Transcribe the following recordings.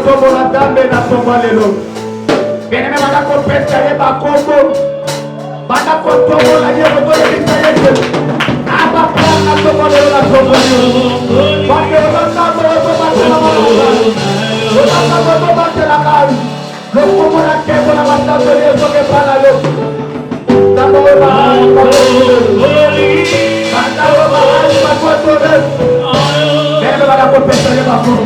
tombo la dambe na tombo lelo. Bien-aimé, bana kopesa ye bakombo. Bana kotombo la ye koto ye bitayete. Aba kwa na tombo lelo na tombo lelo. Bana olanda ko to batela ma. Olanda ko to batela kai. Lokomo na kebo na batelo ye so ke bana yo. Tambo ba ba. Bana ba ba ko to de. Bien-aimé, bana kopesa ye bakombo.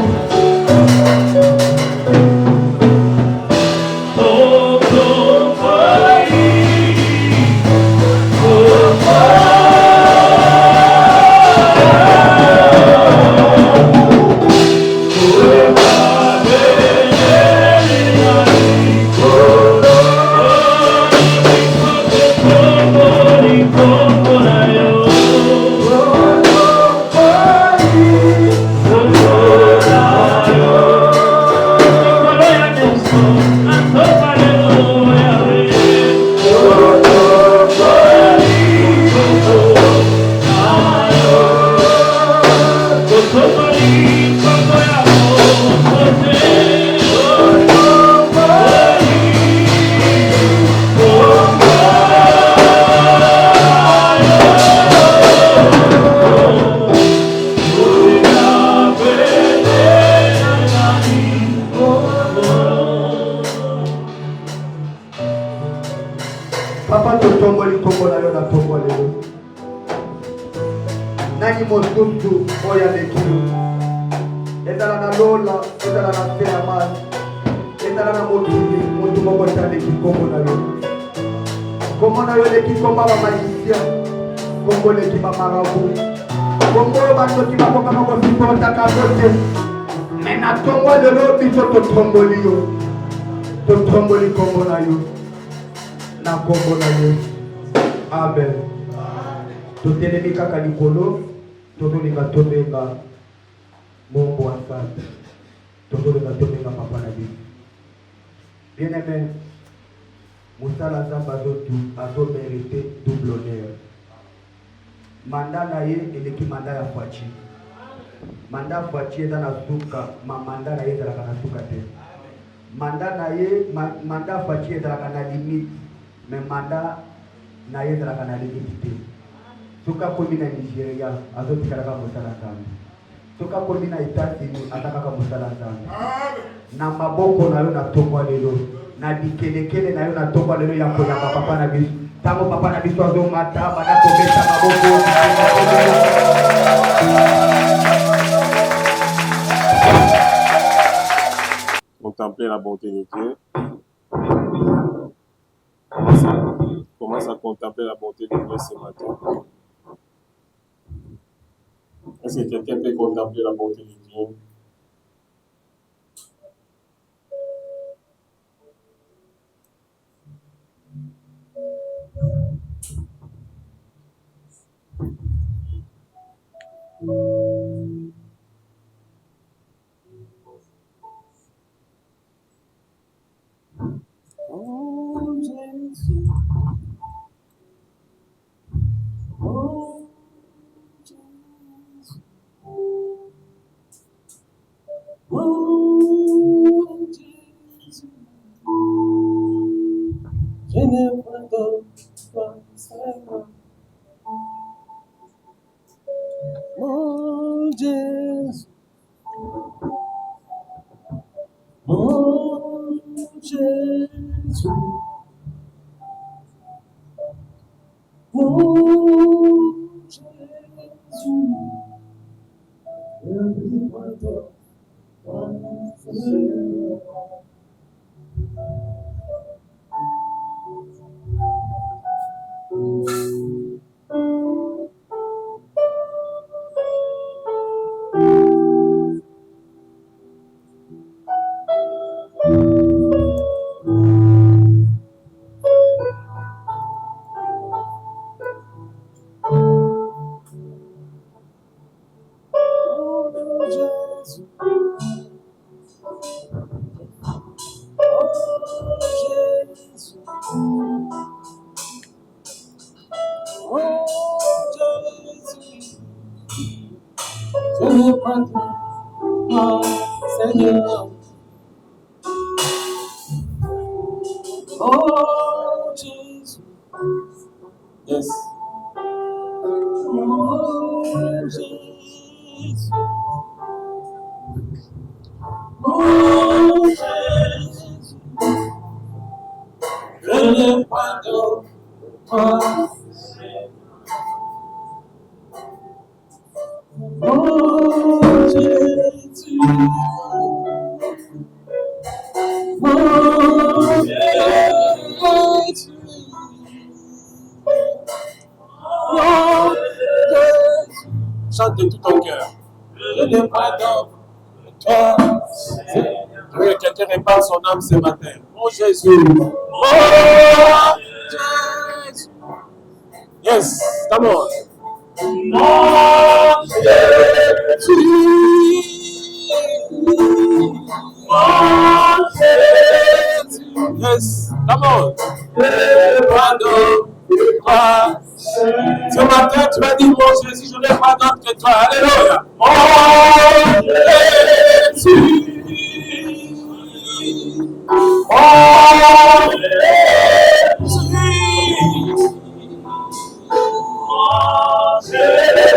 Papa to tomboli tombola yo na tombole yo. Nani mosusu oya lekilo. Endala na lola, endala na feaman. Endala na motuli, mutu moko tande kikombo na yo. Kombo na yo leki komba ba magicien. Kombo leki ba marabu. Kombo bato ki ba koka moko sipota kabote. Mena tombole lo biso to tomboli yo. To tomboli kombo na yo. Na kombo na yo. Amen. Totelemi kaka likolo, tozolinga tobenga Mungu asante. Tozolinga tobenga papa na biso. Bien-aimé, musala nzambe azo mérité double honneur. Mandat na ye eleki mandat ya Fachi. Mandat Fachi eza na suka, ma mandat na ye ezalaka na suka te. Mandat na ye, mandat Fachi ezalaka na limite, mais mandat na ye ezalaka na limite te. Soka komi na Nigeria, azotikalaka mosala nzambe. Soka komi na États-Unis, atakaka mosala nzambe. Na maboko na yo na tokwa lelo, na bikelekele na yo na tokwa lelo ya koyamba papa na biso. Tango papa na biso azomata, bana kobeta maboko. Contempler la bonté de Dieu. Commence à contempler la bonté de Dieu ce matin. Est-ce que quelqu'un peut contempler la bonté de Dieu? Oh Jésus, oh Jésus, oh Jésus, je ne pardonne pas seulement. Oh Jésus, oh Jésus, oh Jésus, je ne pardonne pas seulement. Oh, Jesus. Yes. Oh, Jesus. Oh, Jesus. Le pardon. Oh, Jesus. Oh, Jesus. Oh, Jesus. Chante de tout ton cœur. Le pardon. Toi. Oui, quelqu'un répare son âme ce matin. Oh Jésus. Oh Jésus. Yes, come on. Oh Jésus. Oh Jésus. Yes, come on. Pardon. Toi. Ce matin, tu vas dire, mon Jésus, je n'ai pas d'autre que toi. Alléluia. Oh Jésus. Oh Jésus. Oh Jésus.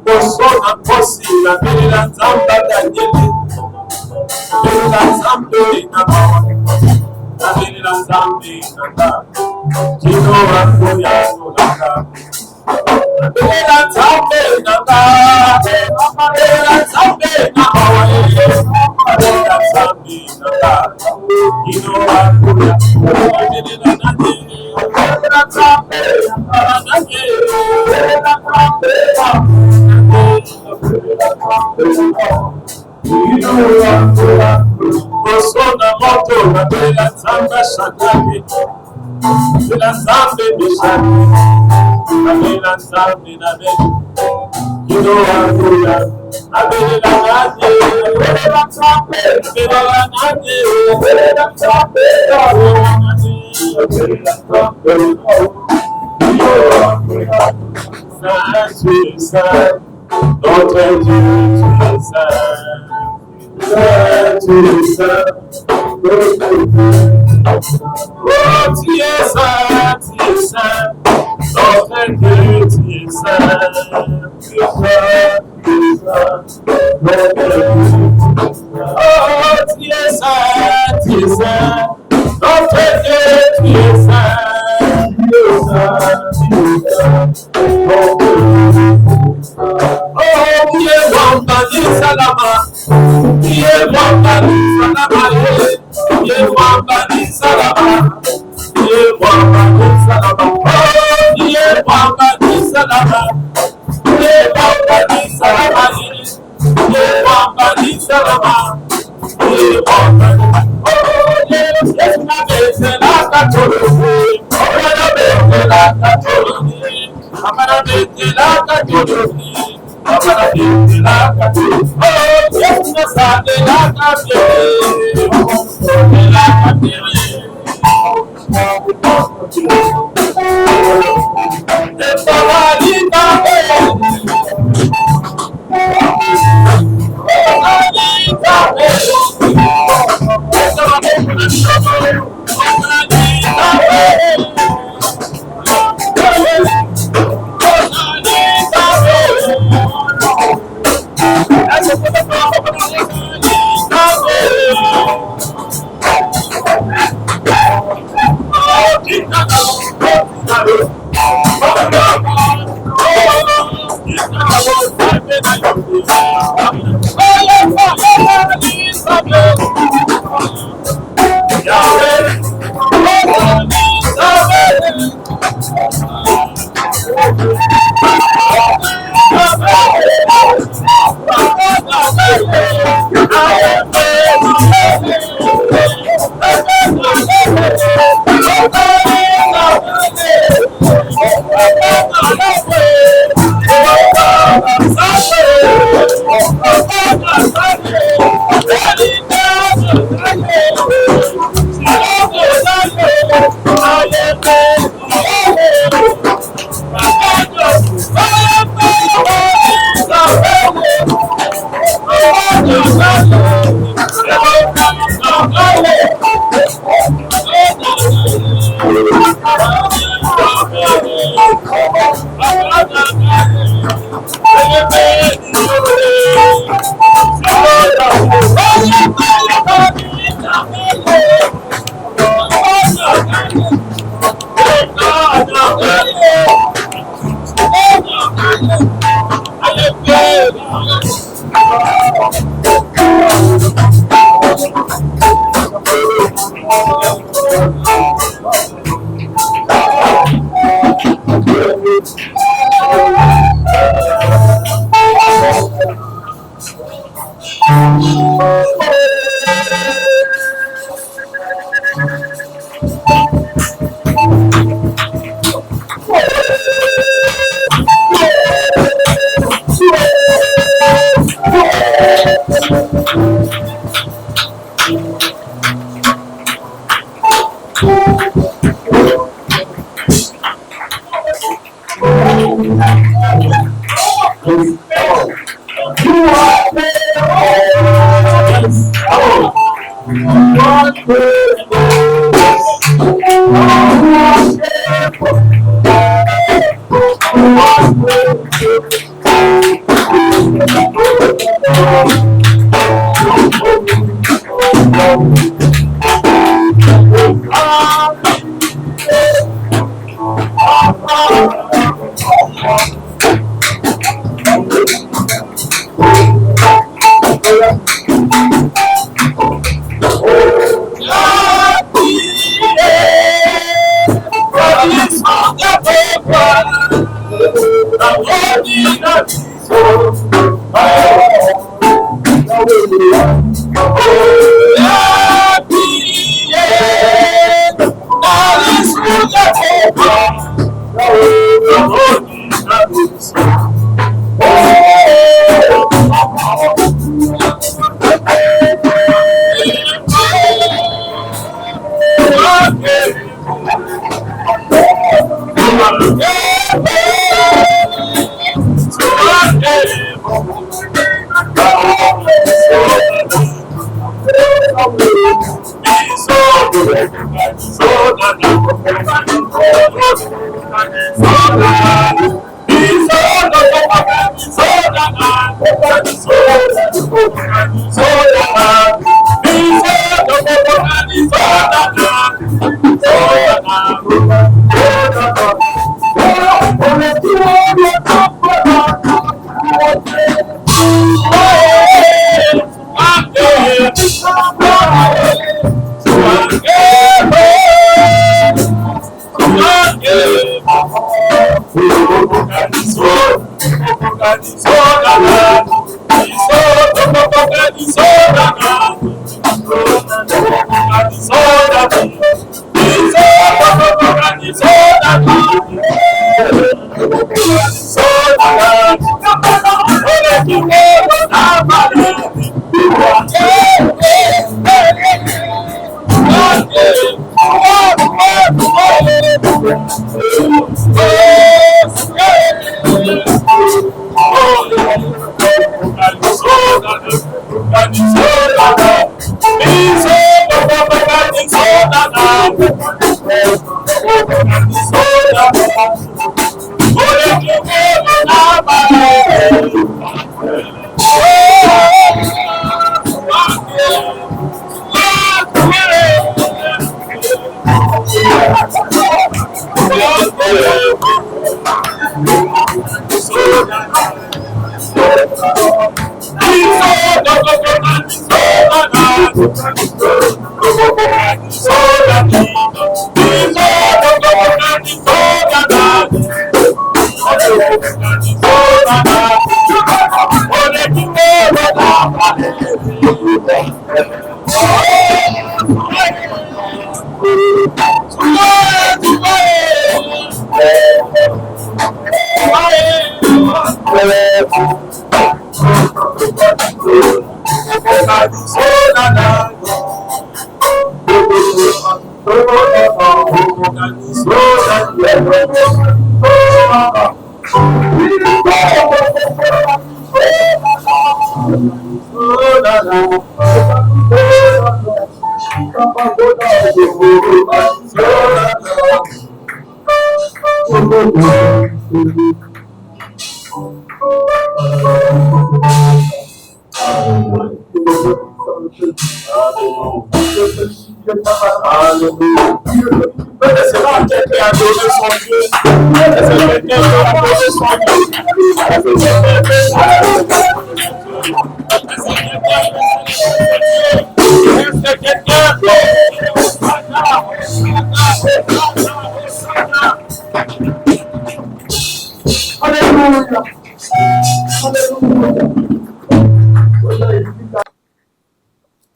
Persona possibile, per la zampa da niente, per la zampa in amore, per la zampa in amore, chi non ha fogliato la capa, per la zampa in amore, per la zampa in amore, per la zampa in amore, chi non ha fogliato la capa, per la zampa in Persona moto la bella zamba shakati, la zambe bishaki, la bella zambe na bella, kino akuya, la bella nade, la bella zambe, la bella nade, la bella zambe, la bella nade, la bella zambe, sad, notre Dieu tu es sad. Tu es saint, oh tu es saint, notre Dieu tu es saint, oh tu es saint, notre Dieu tu es saint, oh tu es bon, Bani Salama. Ye Wambani Salama, Ye Wambani Salama, Ye Wambani Salama, Ye Wambani Salama, Ye Wambani Salama, Ye Wambani Salama, Ye Wambani. Oh, yes, na bese la katologi, amara bese la katologi, amara bese la katologi. Amara bese la katologi. Oh, yes, na sade la katologi, la katologi.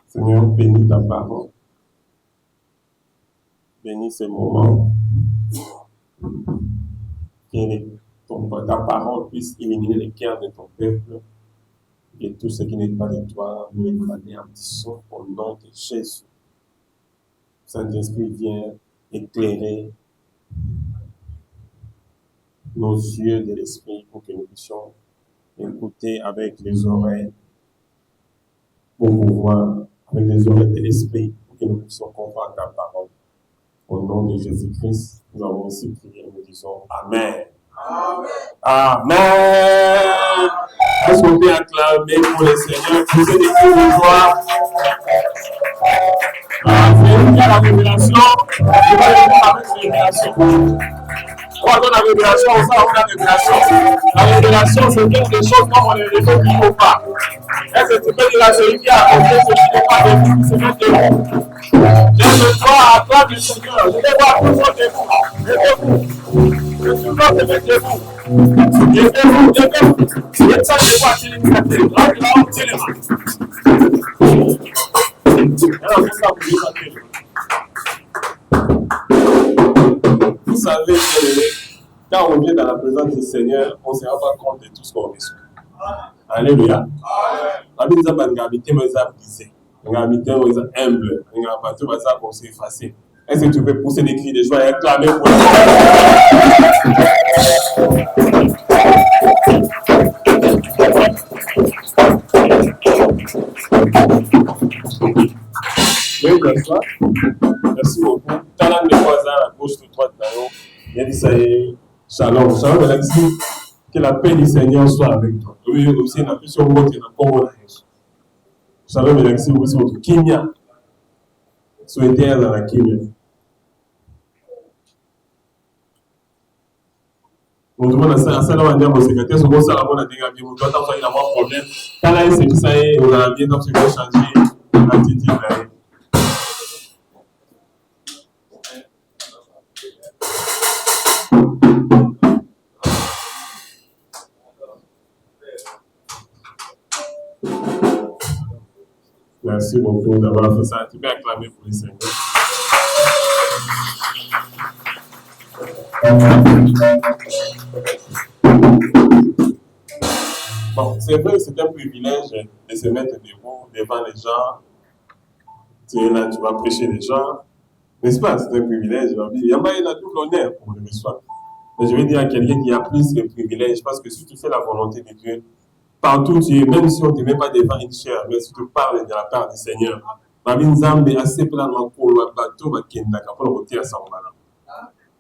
Seigneur, bénis ta parole. Bénis ce moment. Que ta parole puisse illuminer les cœurs de ton peuple. Et tout ce qui n'est pas de toi, nous les anéantissons au nom de Jésus. Saint-Esprit, viens éclairer nos yeux de l'esprit pour que nous puissions écouter avec les oreilles, pour pouvoir, avec les oreilles de l'esprit, pour que nous puissions comprendre ta parole. Au nom de Jésus-Christ, nous avons aussi prié et nous disons Amen. Amen. Amen. Est-ce qu'on peut acclamer pour le Seigneur, pour ces défis de joie? C'est une la révélation. Je vais avec la révélation. On donne la révélation, on sait la révélation. La révélation, c'est quelque chose comme on les révèle qui ne faut pas. Est-ce que tu peux dire à celui qui a apporté ce qui n'est pas de vous, c'est même de vous. J'aime toi, à toi du Seigneur. Je vais voir tout le monde de vous. Mettez-vous. Je suis là, mettez-vous. Mettez-vous. Et ça, je vois qu'il est capté. Là, on tient les mains. Alors, c'est ça, vous les appelez. Vous savez, quand on vient dans la présence du Seigneur, on ne se rend pas compte de tout ce qu'on reçoit. Alléluia. La Bible dit que les habitants sont brisés, les habitants sont humbles, les habitants sont effacés. Est-ce que tu peux pousser des cris de joie et acclamer pour le Seigneur? Merci beaucoup. Talent de voisin à gauche, de droite, là-haut. Il dit ça y est. Shalom. Shalom, elle a dit que la paix du Seigneur soit avec toi. Oui, aussi, on a pu sur votre Congo. Shalom, elle a dit aussi votre Kenya. Souhaitez dans la Kenya. On demande à ça, là, on dit à mon secrétaire, ce qu'on s'est rappelé, on a dit à bien, on doit avoir un problème. Quand là, c'est que ça y est, on a bien, donc, c'est qu'on changer l'attitude là. Merci beaucoup d'avoir fait ça. Tu peux acclamer pour le Seigneur. Bon, c'est vrai que c'est un privilège de se mettre debout devant les gens. Tu es là, tu vas prêcher les gens. N'est-ce pas? C'est un privilège. Il y a tout l'honneur pour le reçoit. Mais je vais dire à quelqu'un qui a plus de privilèges parce que si tu fais la volonté de Dieu, partout tu es, même si on ne te met pas devant une chair, mais si tu parles de la part du Seigneur, la vie nzambe assez plein de pour le bateau va kenda kapolo côté à Samala.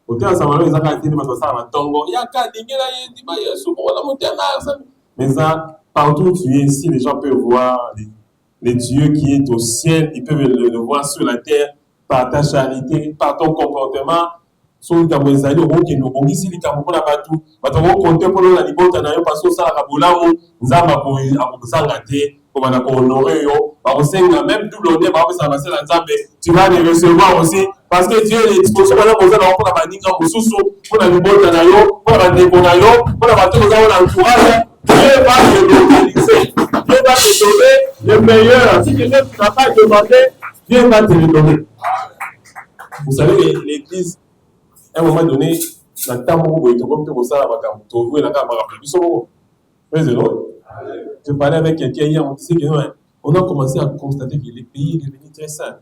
Côté à Samala, ils ont été des masses à Tongo. Il y a qu'à dire là, il dit bah il y a souvent la montée à mais ça, partout tu es ici, les gens peuvent voir les dieux qui est au ciel, ils peuvent le voir sur la terre par ta charité, par ton comportement. So likambo ezali okokende obongisi likambo mpona bato bakokonte mpona na libota na yo parce osalaka bolamu nzambe akosanga te kobanda kohonore yo bakosenga même double honneur bakopesa basala nzambe tu vas les recevoir aussi parce que Dieu est disposition wana koza nango mpona baninga mosusu mpona libota na yo mpona bandeko na yo mpona bato koza wana entourage. Dieu va te localiser, Dieu va te donner le meilleur. Si quelqu'un ne t'a pas demandé, Dieu va te le donner. Vous savez, l'église, à un moment donné, la table où il comme tout ça, je parlais avec quelqu'un hier, on disait que on a commencé à constater que les pays est devenu très sains.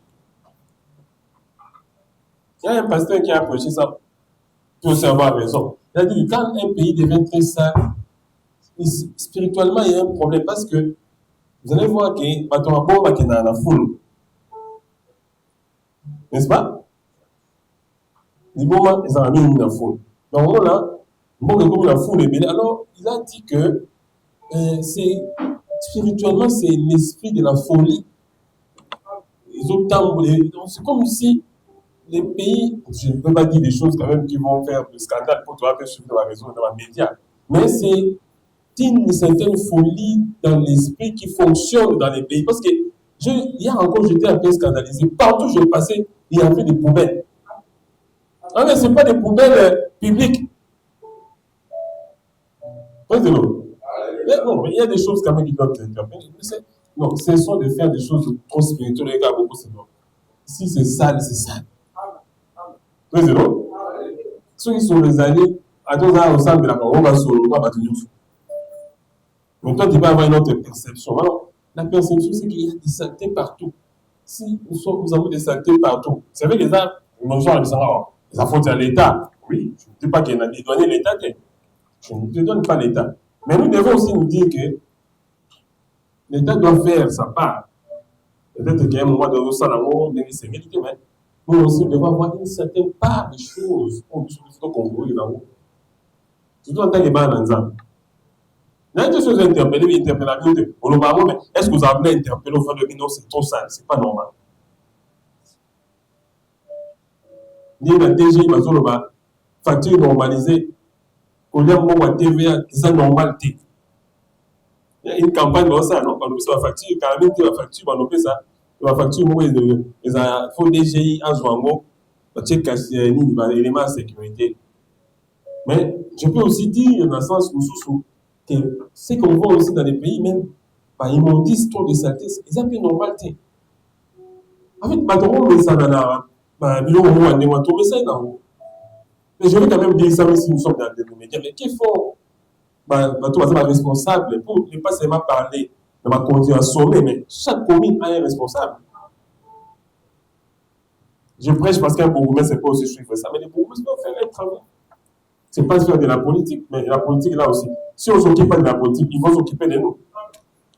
Il y a un pasteur qui a approché ça, tout savoir à raison. Il a dit quand un pays devient très sain, spirituellement, il y a un problème parce que vous allez voir que Baton va qui dans la foule. N'est-ce pas? Les moments, ils ont mis la foule. Donc là, comme la foule est belle. Alors, il a dit que spirituellement, c'est l'esprit de la folie. Ils ont c'est comme si les pays, je ne peux pas dire des choses quand même qui vont faire du scandale pour toi, que je suis dans la raison, dans les médias. Mais c'est une certaine folie dans l'esprit qui fonctionne dans les pays. Parce que hier encore, j'étais un peu scandalisé. Partout où je passais, il y avait des poubelles. Ah, mais ce n'est pas des poubelles publiques. Non, il y a des choses quand même qui doivent être interpellées. Non, ce sont de faire des choses trop spirituelles. Les gars, beaucoup, c'est non. Si c'est sale, c'est sale. Ceux qui sont les alliés, à tous les ensemble de la parole, on va sur le bas. Mais toi, tu vas avoir une autre perception. Alors, la perception, c'est qu'il y a des saletés partout. Si nous avons des saletés partout, c'est vrai que les gens, les enfants à l'État. Oui, je ne dis pas qu'il y a des douaniers l'État. Je ne te donne pas l'État. Mais nous devons aussi nous dire que l'État doit faire sa part. Peut-être qu'à un moment donné, ça n'a pas c'est mérité, mais nous aussi devons avoir une certaine part des choses pour nous concourir là-haut. Surtout en tant que ban ensemble. Il y a des choses interpellées, interpellabilité. On nous parle, mais est-ce que vous avez interpellé au fond de non, c'est trop sale, c'est pas normal. Ni la DGI, ma zone, facture normalisée, on a un TVA, c'est normal. Il y a une campagne dans ça, non? Quand on fait la facture, quand même, la facture, on fait ça. La facture, il faut DGI en jouant, on check l'élément de sécurité. Mais je peux aussi dire, dans le sens où que ce qu'on voit aussi dans les pays, même par immondice, trop de saleté, ils ont une normalité. En fait, mais ça dans la. Mais je vais quand même dire ça, même si nous sommes dans des médias. Mais qu'il faut. Responsable pour ne pas seulement parler de ma conduite à sommet, mais chaque commune a un responsable. Je prêche parce qu'un bourgmestre, c'est pas aussi suivre ça, mais les bourgmestres doivent faire un travail. C'est pas faire de la politique, mais la politique là aussi. Si on ne s'occupe pas de la politique, ils vont s'occuper de nous.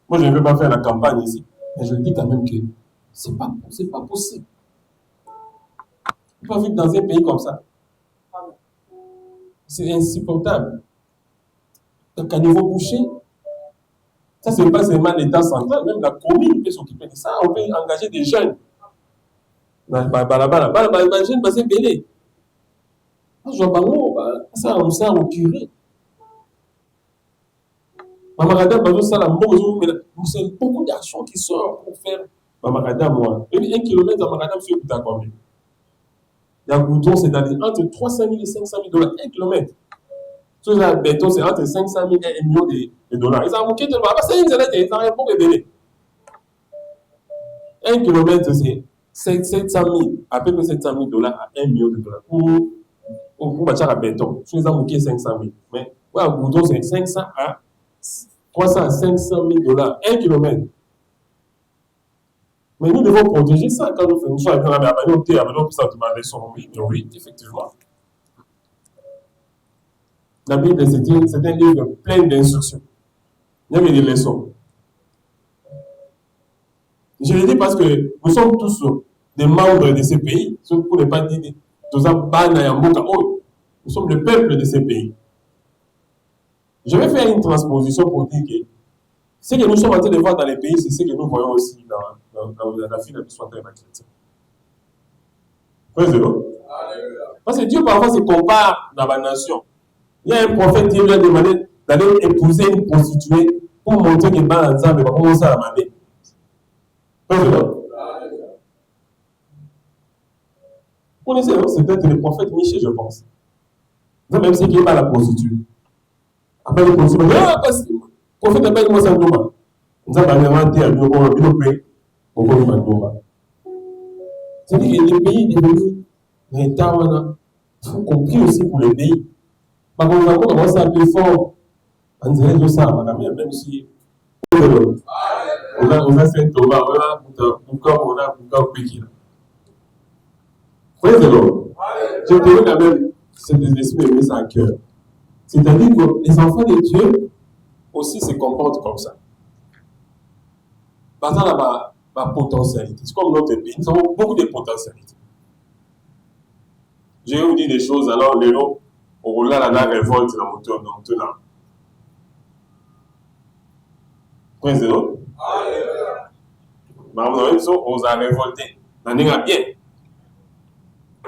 Moi, je ne veux pas faire la campagne ici, mais je dis quand même que c'est pas possible. On ne peut pas vivre dans un pays comme ça. C'est insupportable. Donc, à niveau boucher, ça, c'est pas seulement l'État central, même la commune peut s'occuper de ça. On peut engager des jeunes. Les jeunes, c'est belé. Ça, on sert au curé. C'est beaucoup d'actions qui sortent pour faire. Moi. 1 kilomètre à Maradam, c'est coûté à combien? Il y a un bouton, c'est entre 300 000 et 500 000 $. 1 kilomètre. Tout ça, béton, c'est entre 500 000 et 1 million de dollars. Ils ont manqué de voir. C'est une zélette, ils ont pour les 1 kilomètre, c'est 700 000, à peu près 700 000 $ à 1 million de dollars. Pour bâtir à béton, ils ont manqué 500 000. Mais, ouais, un bouton, c'est 500 à 300 à 500 000 $, 1 kilomètre. Mais nous devons protéger ça quand nous faisons ça. Oui, effectivement. La Bible, c'est un livre plein d'instructions. Il y a des leçons. Je le dis parce que nous sommes tous des membres de ces pays. Pour ne pas dire nous sommes le peuple de ces pays. Je vais faire une transposition pour dire que ce que nous sommes en train de voir dans les pays, c'est ce que nous voyons aussi dans la fille qui soit très chrétienne. Parce que Dieu parfois se compare dans la nation. Il y a un prophète qui lui a demandé d'aller épouser une prostituée pour montrer qu'il va ensemble et va commencer à la manger. Vous connaissez, non? C'est peut-être le prophète Michel, je pense. Même si il n'est pas la prostituée. Après le prostituée, le prophète n'a pas dit moi ça douma. Nous avons inventé à c'est-à-dire que les pays devenus compris aussi pour les pays. Par contre, on va commencer à plus fort. On dirait que ça, même si on a fait Thomas, on a Pékin. Praise the Lord. Je te dis quand même, cet esprit mis en cœur. C'est-à-dire que les enfants de Dieu aussi se comportent comme ça. Parce qu'on a ma potentialité. C'est comme notre pays, nous avons beaucoup de potentialités. Je vais vous dire des choses, alors, les lots, on roule là, la révolte, la moteur, donc, tout là. Praise the Lord. Mais on a révolté. On est bien.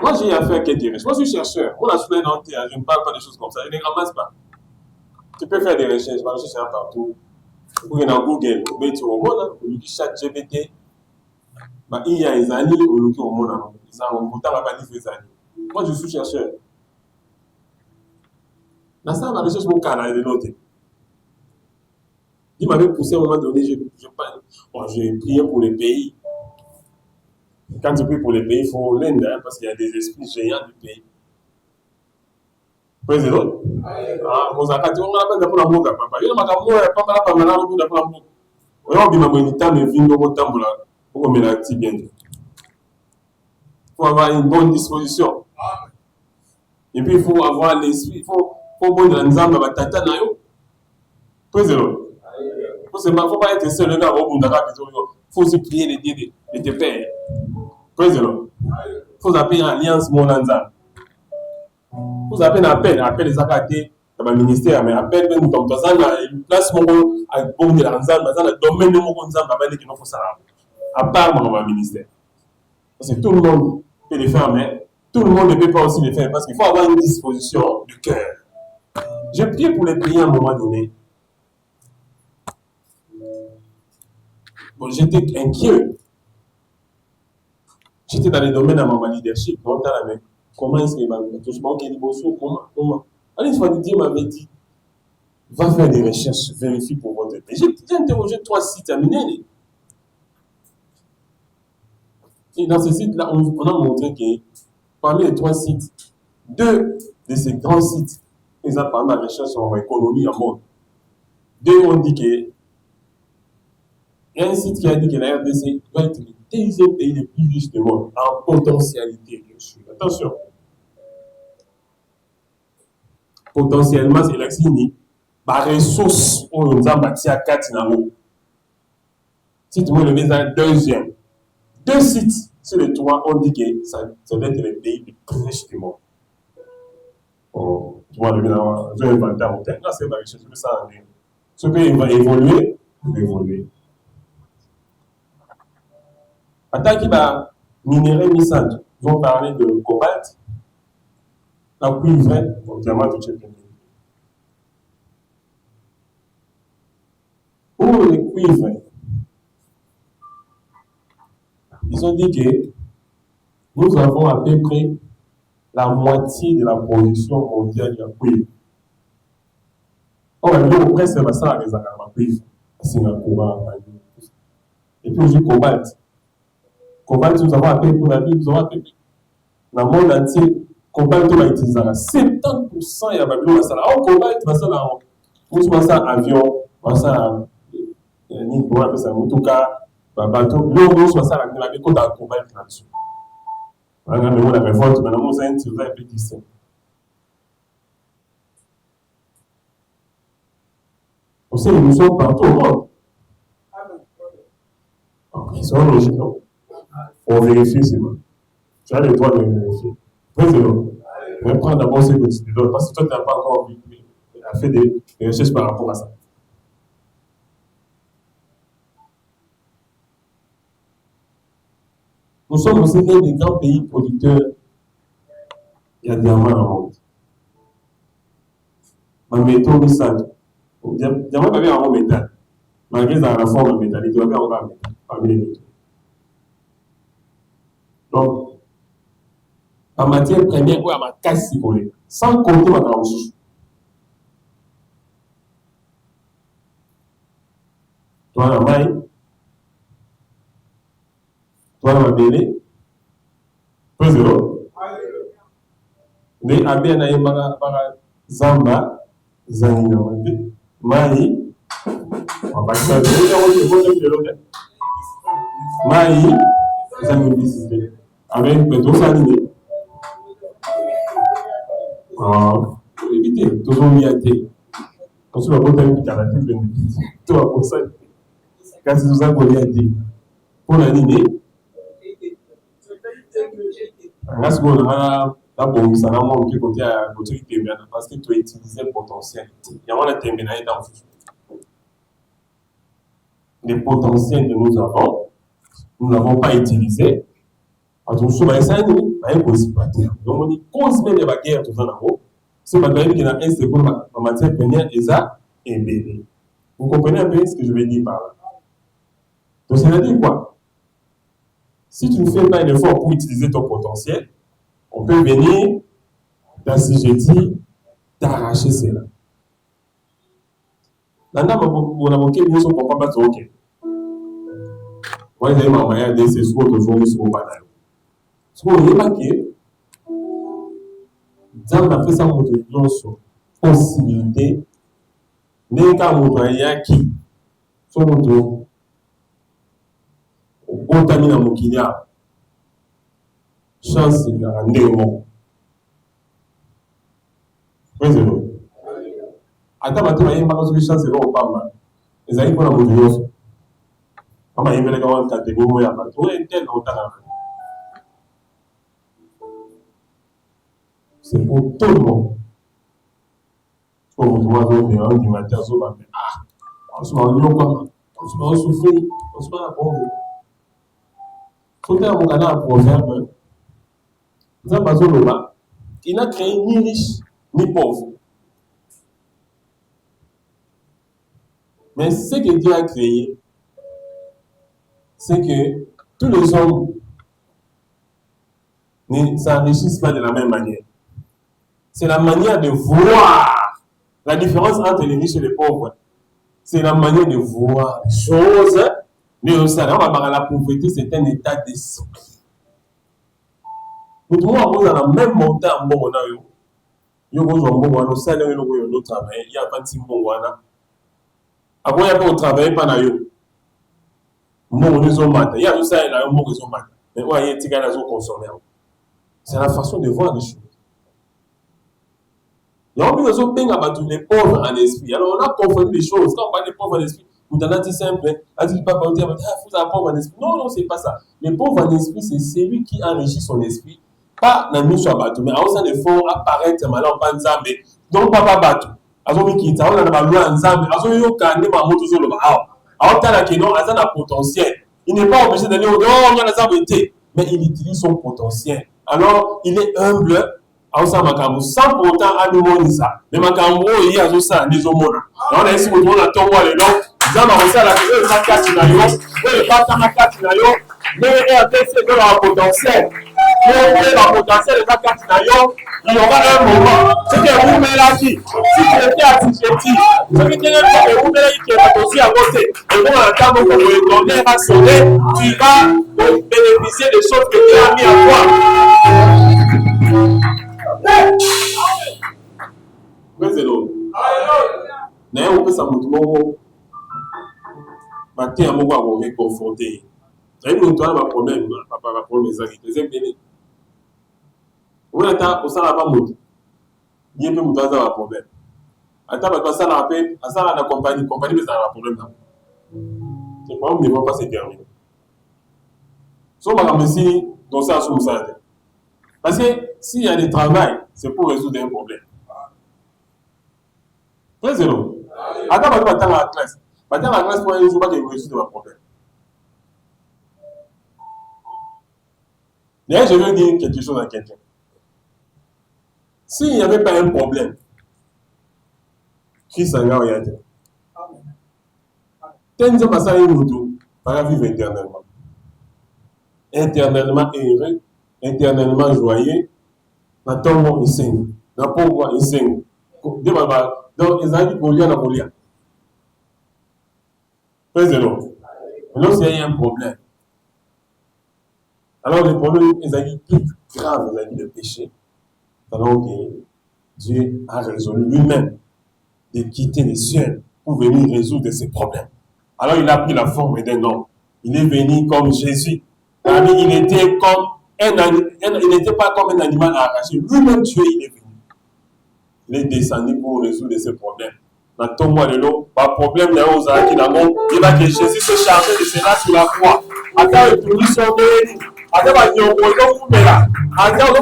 Moi, j'ai affaire à quelques riches. Moi, je suis chercheur. Moi, je suis dans je ne parle pas de choses comme ça. Je ne les ramasse pas. Tu peux faire des recherches. Je cherche partout. Vous dans Google, vous mettez au monde, vous mettez chat GPT. Il y a des années, vous mettez au monde. Vous pas dit des années. Moi, je suis chercheur. Dans ça, ma recherche, mon canal est noté. Il m'avait poussé à un moment donné, j'ai prié pour les pays. Quand tu pries pour les pays, il faut l'aider, parce qu'il y a des esprits géants du pays. Praise the Lord. Vous avez dit, on a besoin de la moga, papa. Il y a pas il faut avoir une bonne disposition. Et puis, il faut avoir l'esprit. faut bon de nzamba batata na yo. Président. Faut pas être seul, le gars, il faut aussi prier les dieux de tes pères. Président. Il faut appeler une alliance monanza. Il faut appeler un appel les acadés dans le ministère, mais appel même dans une place mon à bon de l'anzamba, dans le domaine de mon nzamba, qui nous faut ça. À part dans le ministère. Parce que tout le monde peut les faire, mais tout le monde ne peut pas aussi les faire parce qu'il faut avoir une disposition du cœur. J'ai prié pour les pays à un moment donné. Bon, j'étais inquiet. J'étais dans les domaines de mon leadership. Comment est-ce qu'il va me comment allez, Dieu m'avait dit, va faire des recherches, vérifie pour votre pays. J'ai interrogé 3 sites à Minene. Et dans ces sites-là, on a montré que parmi les 3 sites, 2 de ces grands sites, ils ont parlé de la recherche sur l'économie en monde. 2 ont dit que il y a un site qui a dit que la RDC doit être le 2e pays le plus riche du monde en potentialité, bien sûr. Attention. Potentiellement, c'est l'exini. Par ressource, on nous a bâti à 4 nango. Si tu veux le mettre dans le 2e, 2 sites sur les 3, on dit que ça doit être le pays le plus riche du monde. Tu vois, le mettre je vais inventer un terme. Là, c'est ma recherche. Ce pays va évoluer, il va évoluer. Attends qu'il va minérer Missant, ils vont parler de cobalt, la cuivre, bon, diamant, tout ça. Pour les cuivres, ils ont dit que nous avons à peu près la moitié de la production mondiale de la cuivre. Or, il y a presque ça avec la cuivre, Singapour, et puis aussi cobalt. Cobalt, nous avons à peu près, nous avons à peu près. Dans le monde entier, cobalt, on va utiliser 70% et à Babylone, ça. Alors, cobalt, on va ça avion, on va ça motoka, bateau, l'eau, on va ça la côte à cobalt là-dessus. Regardez-moi la révolte, maintenant, on va un peu distinct. On sait, nous sommes partout au monde. Ils sont logiques, non? On vérifie, c'est bon. Tu as le droit de vérifier. Président, je vais prendre d'abord ce que tu te donnes, parce que toi, tu n'as pas encore fait des recherches par rapport à ça. Nous sommes aussi l'un des grands pays producteurs. Il y a des diamants dans le monde. Ma métaux, oui, ça. Diamant, il y a un métal. Malgré la forme métallique, il y a un métal parmi les métaux. Donc, en matière première, ou à ma casse, sans compter ma caoutchouc. Toi, la maille, toi, la bélé, peu zéro. Mais à bien, il y a Zamba, Zanina, Maï, on va faire Maï, Zanina, avec Pedro Saliné. Évitez, toujours mis à thé. Quand tu vas voter un canadier, tu vas pour ça. Quand tu nous as volé à thé, pour l'année, parce qu'on a d'abord, ça n'a pas été côté à côté de parce que tu as utilisé le potentiel. Il y a un terminal dans le futur. Les potentiels que nous n'avons pas utilisés. Attention, ça n'est possible. Donc, on dit cause même de la guerre, tout ça là-haut. C'est pas qu'il y a un second en matière première, et ça, et bébé. Vous comprenez un peu ce que je veux dire par là? Donc, ça veut dire quoi? Si tu ne fais pas un effort pour utiliser ton potentiel, on peut venir, si je dis, t'arracher cela. Maintenant, on a manqué de nous, on ne comprend pas trop. Ok. Moi, j'ai ma manière de se souhaiter toujours sur mon panneau. Ce qu'on remarque, Dieu a fait ça pour une possibilité. N'est qu'à mon qui sont mon au tamina mon kilia. Chance de la rendre. Président. ata bato bayemba soki chance eza kopamba ezali mpona moto nyonso kama yembelaka wana kategori ya bato oyo intel na otanga c'est pour tout le monde pour moto moko azobima ondima te azobambe osuma olokama osuma osufri osuma na bongo sotala mokanda ya proverbe nzambe azoloba il n'a créé ni riche ni pauvre. Mais ce que Dieu a créé, c'est que tous les hommes ne s'enrichissent pas de la même manière. C'est la manière de voir. La différence entre les riches et les pauvres, c'est la manière de voir les choses. Mais aussi, la pauvreté, c'est un état d'esprit. Nous trouvons dans la même montagne, il y a 26 mois. Avant, il y avait au travail, pas na yo. Il y a tout ça, il y a un mot de matin. Mais il y a des gens qui consomment. C'est la façon de voir les choses. Il y a des gens qui sont les pauvres en esprit. Alors, on a confondu les choses. Quand on parle des pauvres en esprit, on a dit simple. On dit pas pour dire, vous êtes pauvre en esprit. Non, non, c'est pas ça. Les pauvres en esprit, c'est celui qui enrichit son esprit. Pas dans le soit bateau, mais en des fonds apparaître malin en Nzambe. Donc, pas bateau. Azomi kita, on a la loi Nzambe. Azomi yo kande ma moto sur le bas. Alors, t'as la kénon, a un potentiel. Il n'est pas obligé d'aller au dehors, il y a la zambété. Mais il utilise son potentiel. Alors, il est humble. Sans pour autant à nous montrer ça. Mais Makambo, il y a tout ça, des hommes. On a ici, on a tombe les noms. Zama, on sait la question, il y a 4 nayo. Il y a 4 nayo. Mais il y a un potentiel. Pour le potentiel de la 4 nayo, il y aura un moment. Ce que vous mettez là, si tu étais assujetti, ce que vous mettez là, qui est aussi à côté, et bon, à temps où ton nez va sonner, tu vas bénéficier des choses que tu as mis à toi. Mais l'eau. D'ailleurs, on peut s'en montrer. Maintenant, on va confronter. Vous savez, nous avons un problème. Papa va prendre mes amis. Deuxième béni. On a un ça n'a pas monté. Il y a un problème. Attends, ça n'a pas ça la compagnie, mais ça n'a pas problème. C'est pas on ne va pas se terminer. Si on va comme ici, dans ça, sur ça. Parce que s'il y a du travail, c'est pour résoudre un problème. Très zéro. Attends, on va attendre la classe. Maintenant, la classe pour un jour, pas de résoudre un problème. D'ailleurs, je veux dire quelque chose à quelqu'un. S'il n'y avait pas un problème, qui s'en a rien dit. Tenez pas ça une moto, para vivre éternellement. Éternellement heureux, éternellement joyeux. Na tombo isengo, na pogwa isengo. De baba, donc ils ont dit Golia na Golia. Président, alors s'il y a un problème, alors le problème ils ont dit plus grave, ils ont dit le péché. Alors que Dieu a résolu lui-même de quitter les cieux pour venir résoudre ces problèmes. Alors il a pris la forme d'un homme. Il est venu comme Jésus. Il était comme il n'était pas comme un animal arraché. Lui-même Dieu, il est venu. Il est descendu pour résoudre ces problèmes. Dans ton mois de l'eau, pas de problème, il va que Jésus se chargeait de cela sur la croix. Attends, il tourne son nez. Attends, il y a un problème là. Attends,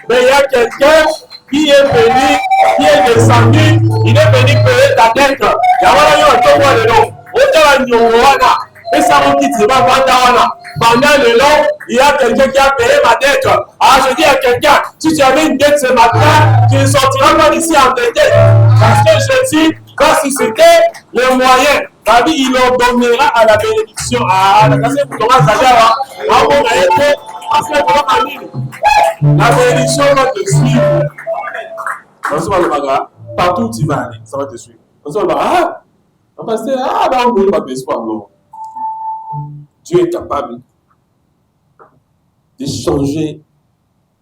mais il y a quelqu'un qui est venu, qui est descendu, il est venu payer ta dette. Il y a un mois de l'eau. Et ça vous quitte, c'est pas pendant le long, il y a quelqu'un qui a payé ma dette. Alors je dis à quelqu'un, si tu avais une dette ce matin, tu ne sortiras pas d'ici en dette. Parce que Jésus va susciter les moyens. David, il ordonnera à la bénédiction. La bénédiction va te suivre. Partout où tu vas aller, ça va te suivre. On va on ne va pas espoir, non. Dieu est capable de changer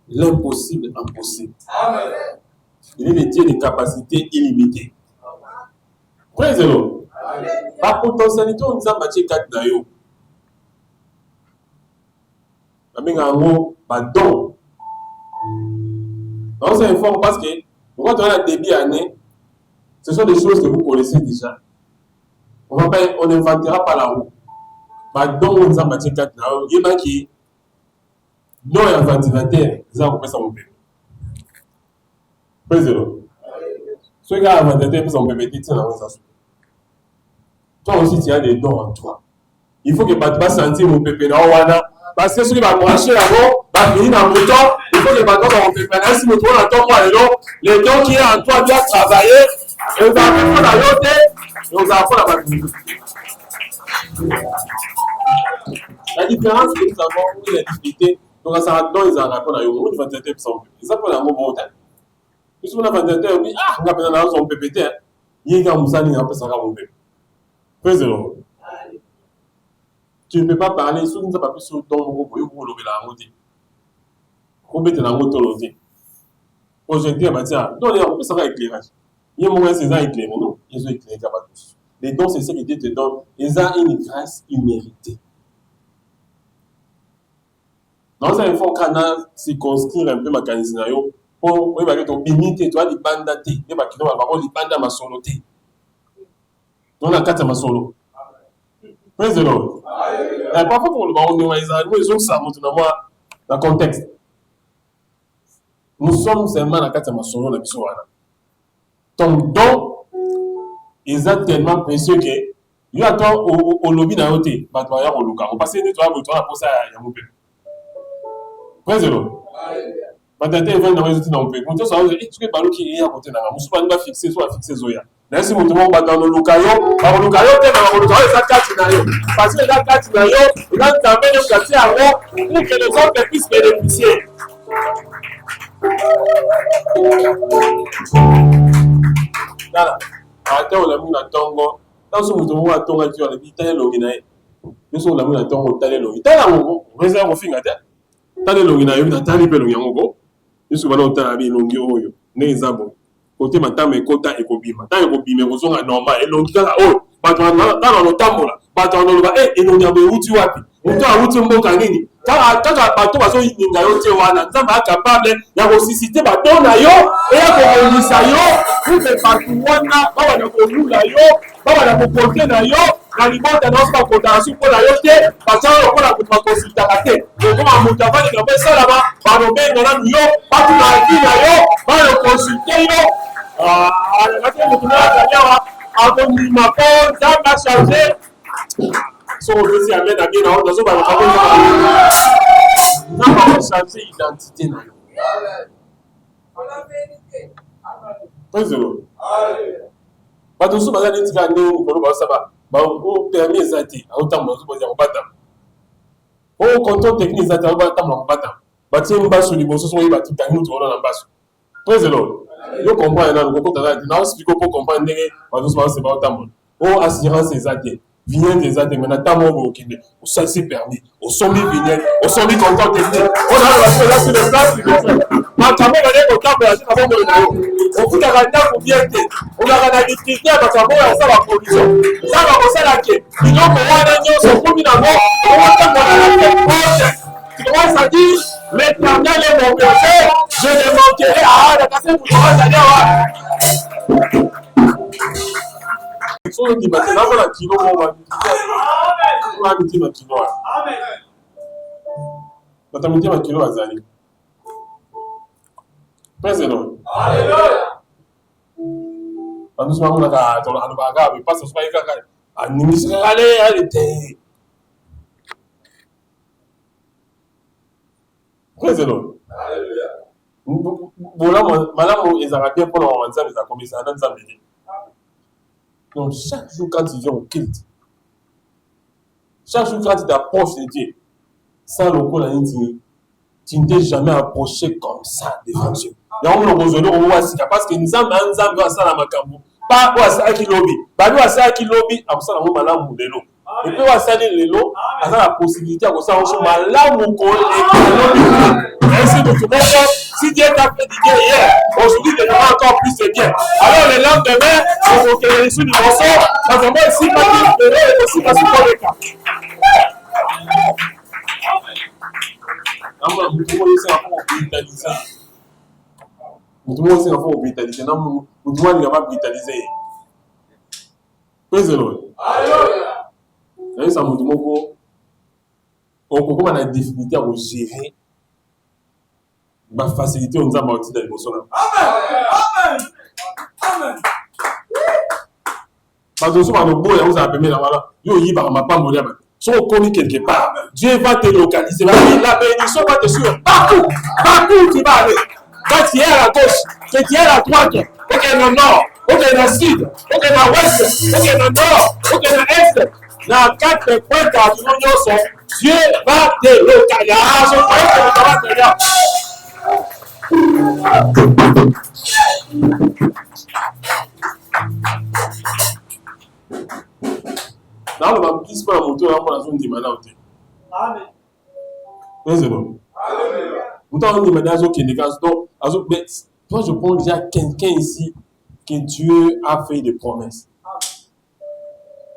l'impossible en possible. Amen. Il est le Dieu de capacités illimitées. Présent. Par potentialité, on nous a battu 4 nayo. Don. On s'informe parce que Quand on a un débit année, ce sont des choses que vous connaissez déjà. On n'inventera pas la roue. Donc, on a bâti 4 ans. Il y a qui non un ventilateur, ils ont ça mon bébé. Président. Ceux qui ont un ventilateur, ils ont bébé, ils ont ça. Toi aussi, tu as des dons en toi. Il faut que tu vas sentir mon bébé dans Wana. Parce que ceux qui vont brancher là-bas, va finir dans le temps. Il faut que tu vas mon bébé. Si nous trouvons dans ton moi, les dons qui sont en toi doivent travailler. Et vous allez faire la lotte. Et vous allez faire la bataille. La différence que nous avons, c'est la difficulté. Donc, ça va dans les arabes, on a eu un ventilateur qui sont ils s'appellent un mot bon temps. Puisque on a un ventilateur, on dit ah, on a besoin d'un son PPT. Il y a un moussani, il y a un peu ça va monter. Président. Tu ne peux pas parler, si tu ne sais pas plus sur ton mot, vous pouvez lever la moitié. Vous mettez la moto l'autre. Aujourd'hui, on va dire, non, on peut savoir éclairage. Il y a un moment, c'est ça éclairé, non? Ils ont éclairé, il n'y a pas tous. Les dons, c'est ce qui te donne. Ils ont une grâce imméritée. Dans un effort canal, circonscrire un peu ma canalisation, pour oui, ton limité, toi, les bandes datés, les bakino, les bandes ma soloté. On a 4 ma solo. Praise the Lord. Parfois, pour le moment, ils ont ça, maintenant, dans le contexte. Nous sommes seulement dans 4 ma solo, la mission. Ton don, ils sont tellement précieux que, il y a toi au lobby d'un côté, bah, toi, il y a au Luka. On passe des toi, pour ça, il y a mon père. Praise the Lord. Maintenant, ils vont dans les outils dans le pays. Quand tu as dit, tu es pas qui est à côté de la maison, tu vas fixer, soit fixer Zoya. Là, si vous te montrez dans le Lukayo, dans le Lukayo, dans le Lukayo, ça casse dans le parce que là, casse dans le il va t'amener au quartier avant pour que les autres puissent bénéficier. Voilà. Attends, on a mis la tongo. Dans ce moment, on a tongo qui a dit, t'as l'orinae. Nous sommes là, on a tongo, t'as l'orinae. T'as l'orinae, on réserve au fin à terre. T'as l'orinae, t'as l'orinae. Nous sommes là, on a mis l'orinae. N'exemple. Côté maintenant, kota ekobima. Tant ekobima, vous êtes normal. Et l'on dit, oh, dans le temps, et l'on dit, où tu vas. On t'a outil mboka nini. Quand bateau bazo yinga yo te wana, nzamba capable ya ressusciter bateau na yo et ya komonisa yo pour que bateau wana ba wana kolula yo, ba wana koporter na yo, na libota na oska kotansu pour na yo te, bateau yo pour la consulta kate. Donc comme muta ba ni ba sala ba, ba no benga na yo, ba tu na ki na yo, ba le consulter yo. La kate mutu na ya aboni mako, nzamba charger. Son aussi amène à bien dans ce balcon. Nous avons changer l'identité. Praise the Lord. Pas de sous bazar n'était qu'un néo pour le savoir. Au permis zati, à autant de choses au batam. Au contrôle technique zati, au batam au batam. Bâtir une base sur les bosses, soit il va tout à nous tourner en bas. Praise the Lord. Yo comprends là, le compte là, non, si tu comprends n'est pas doucement c'est pas autant. Oh assurance zati. Vignettes des athées, maintenant, au Kenya, au salsi permis, au sommet vignettes, au sommet content technique. On a là sur le place du défunt. Ma caméra est au camp de la chine avant de le on fout la randa pour bien être. On a la difficulté à sa mort ça va production. Ça va commencer à laquer. Ils ont pour moi l'agneau, son premier amour, on va faire mon proche. Tu vois, ça dit, l'éternel est mon berger, je ne manquerai à la casse pour toi, c'est-à-dire, so di batena na kilo mo ba miti na kilo amen bata miti na kilo azali praise the Lord hallelujah anu suma na ka to anu ba ga bi passa suma ka ka ani ale te praise the Lord hallelujah bola malamu ezaka bien pour la wanza za komisa na nzambe. Donc, chaque jour, quand tu viens au culte, chaque jour, quand tu t'approches de Dieu, sans le coup, tu ne t'es jamais approché comme ça devant Dieu. Il y a un besoin de parce que nous avons un zam dans la macambo. Pas pour ça qui lobby. Pas pour ça qui lobby. Après ça, on a malade ou de l'eau. Et puis, on va salir les lots. On a la possibilité de ça. On a malade ou de l'eau. Ainsi, tout le monde. Si Dieu t'a fait du bien hier, aujourd'hui, tu auras encore plus de bien. Alors, le lendemain, on va créer sur du morceau. Dans un moment ici, pas de l'eau et aussi parce que le cas. Mutu mo singa fo brutaliser na mutu wani ngaba brutaliser. Praise the Lord. Alléluia. Là ça mutu moko on comment la difficulté à gérer ba facilité on nzamba outil dans l'émotion. Amen. Amen. Amen. Parce que souvent le beau ya vous a permis là voilà. Yo yi ba ma pambo ya ba. Si on connaît quelque part, Dieu va te localiser. La bénédiction va te suivre partout. Partout où tu vas aller. Quand tu es à la gauche, quand tu es à la droite, ok, dans le nord, ok, dans le sud, ok, dans l'ouest, ok, dans le nord, ok, dans l'est. Dans 4 points cardinaux, Dieu va te localiser. Ah, je croyais que ça va te dire. Dans le baptême, pas la moto, on a besoin de demander au thé. Amen. Praise the Lord. Alléluia. Vous t'en demandez à ceux qui ne cassent pas. Toi, je pense déjà quelqu'un ici que Dieu a fait des promesses.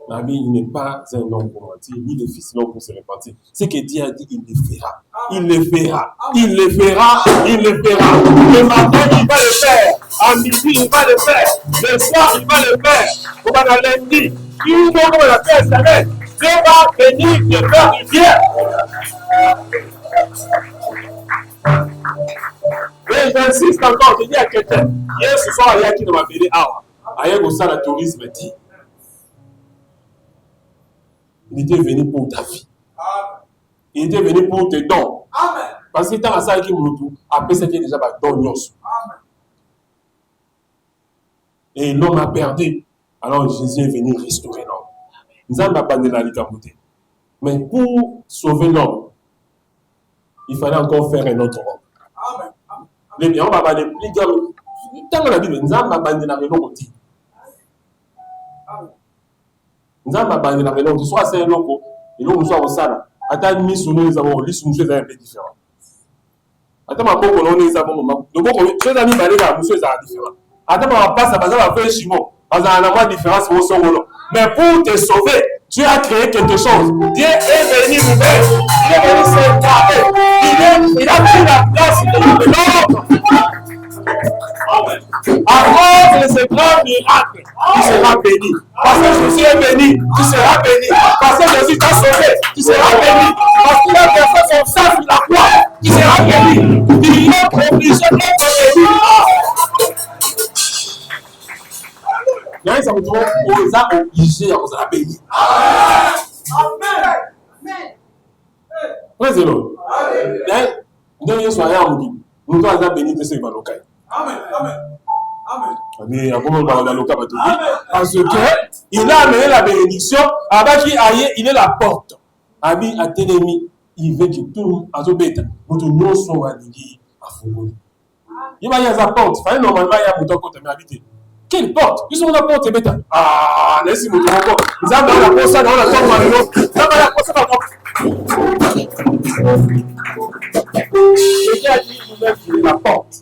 La vie, il n'est pas un homme pour mentir, ni le fils l'homme pour se repentir. Ce que Dieu a dit, il le fera. Il le fera. Il le fera. Il le fera. Le matin, il va le faire. À midi, il va le faire. Le soir, il va le faire. On va dans lundi. Il faut qu'on la fasse semaine. Dieu va venir de faire du bien. Mais j'insiste encore, je dis à quelqu'un, hier ce soir, il y a qui ne m'a appelé Awa. Ailleurs, au sein de tourisme, dit. Il était venu pour ta vie. Il était venu pour tes dons. Parce que dans la salle qui me dit, après c'était déjà ma don. Et l'homme a perdu. Alors Jésus est venu restaurer l'homme. Nous avons abandonné la licamoté. Mais pour sauver l'homme, il fallait encore faire un autre homme. Les biens, on va abandonner plus grand. Dans la Bible, nous avons abandonné la côté. Nous avons abandonné la maison, soit c'est un loco, et l'on soit au salon. Attends, mis sur nous, nous avons lu sur nous, c'est un peu différent. Attends, ma pauvre, on est à bon moment. Donc, les amis, bah, les gars, nous sommes différents. Attends, on va passer à faire un chimon. Parce qu'on a moins de différence au son. Mais pour te sauver, Dieu a créé quelque chose. Dieu est venu nous faire. Il est venu s'incarner. Il a pris la place de l'autre. Avant de ce grand miracle, tu seras béni. Parce que Jésus est béni, tu seras béni. Parce que Jésus t'a sauvé, tu seras béni. Parce qu'il a versé son sang sur la croix, tu seras béni. Il est obligé d'être béni. Il y a un certain nombre qui est obligé à vous béni. Amen. Praise the Lord. Amen. Dernier soir, nous devons béni de ce qui va nous cailler. Amen. Amen. Amen. Parce que il a amené la bénédiction, avec qui il est la porte. Abi a télémi, il veut que tout le monde nous nous sommes alignés à Foucault. Il va y avoir la porte. Enfin, normalement, il y a beaucoup de habiter. Quelle porte? Ils sont la porte bêta. Ah, laissez-moi encore. Nous avons la porte, dans la tombe, nous avons la porte, dans la tombe. J'ai a dit, nous la porte.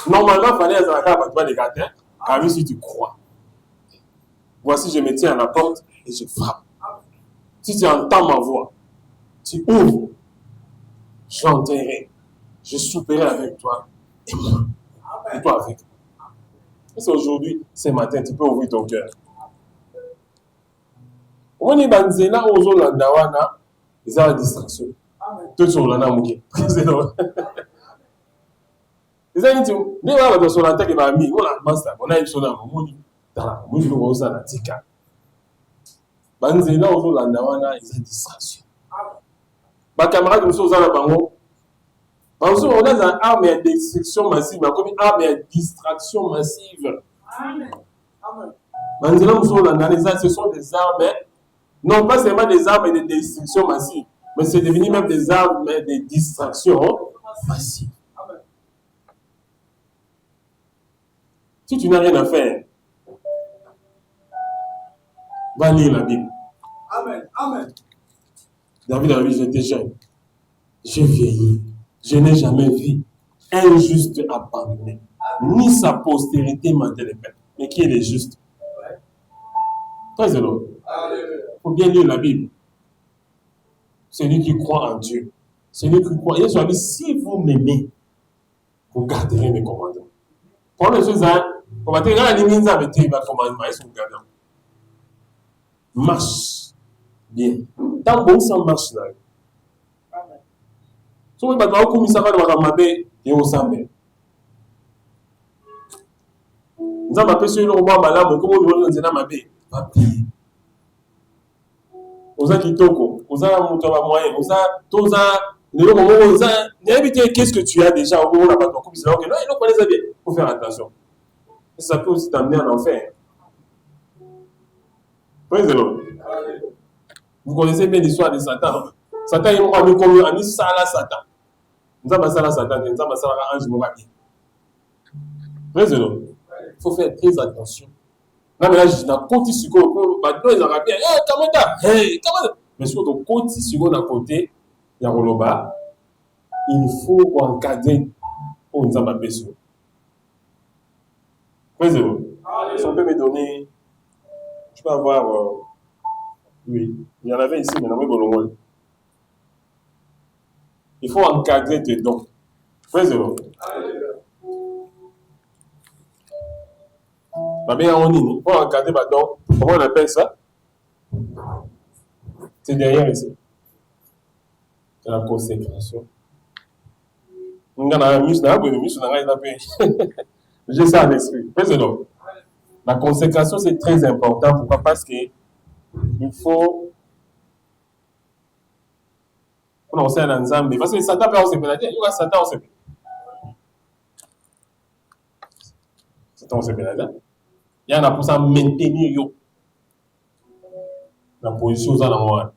Normalement, il fallait avoir des gâteaux, car si tu crois. Voici, je me tiens à la porte et je frappe. Si tu entends ma voix, tu ouvres, j'entrerai, je souperai avec toi et moi. Et toi avec moi. Et c'est aujourd'hui, ce matin, tu peux ouvrir ton cœur. On est dans les gens qui ont des distractions. Tout le monde a des distractions. Les amis, nous avons sur la tête qui va mis, on a master, on a eu son amour, on a eu son amour, tika. Banzena ozo landa wana ils ont distraction. Ba camarade nous sommes à la bango. Parce qu'on a une arme de destruction massive, comme une arme de distraction massive. Amen. Amen. Banzena nous sommes landa les ce sont des armes, non pas seulement des armes de destruction massive, mais c'est devenu même des armes de distraction massive. Si tu n'as rien à faire, va lire la Bible. Amen. Amen. David a dit, j'étais jeune. J'ai vieilli. Je n'ai jamais vu un juste abandonné, ni sa postérité mentait les pères. Mais qui est le juste? Très heureux. Il faut bien lire la Bible. Celui qui croit en Dieu. Celui qui croit. Jésus a dit, si vous m'aimez, vous garderez mes commandements. Pour les choses, on va te dire, les commandements, ils sont gardés. Marche bien. Tant bon ça marche là. Si vous avez un commissariat de Maramabé, il y a un samedi. Nous avons appelé sur le roi Malam, comme on veut dire Mabé. Oza kitoko, oza mutaba moyen, oza toza le moment oza n'habite qu'est-ce que tu as déjà au moment où on a pas ton couple, c'est là que non, il faut connaître ça bien. Il faut faire attention. Ça peut aussi t'amener en enfer. Praise the Lord. Vous connaissez bien l'histoire de Satan. Satan, il m'a mis comme ami Sala Satan. Nous avons Sala Satan, nous avons Sala Ange Mourabi. Praise the Lord. Il faut faire très attention. Là, mais là, je suis côté sur le bateau, ils ont rappelé, comment mais sur le côté sur le côté, il y a Roloba, il faut encadrer pour nous avoir besoin. Praise the Lord. Si on peut me donner, je peux avoir, oui, il y en avait ici, mais non, mais il faut encadrer tes dons. Praise the Lord. Il faut encadrer ma don. Comment on appelle ça? C'est derrière ici. C'est la consécration. J'ai ça en esprit. Praise the Lord. La consécration, c'est très important. Pourquoi? Parce qu'il faut. On sait un ensemble. Parce que Satan peut aussi pédaler. Il y a Satan aussi. Satan aussi pédaler. Il y en a pour ça maintenir la position dans la moelle.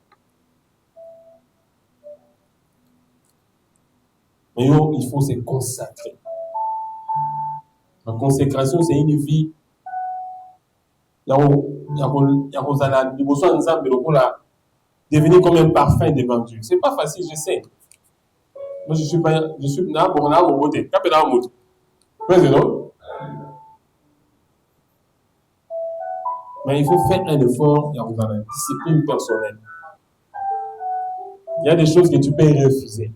Mais il faut se consacrer. La consécration, c'est une vie. Il y a besoin d'ensemble pour devenir comme un parfum devant Dieu. Ce n'est pas facile, je sais. Moi, je suis là pour mon beauté. Mais il faut faire un effort, il y a une discipline personnelle. Il y a des choses que tu peux refuser.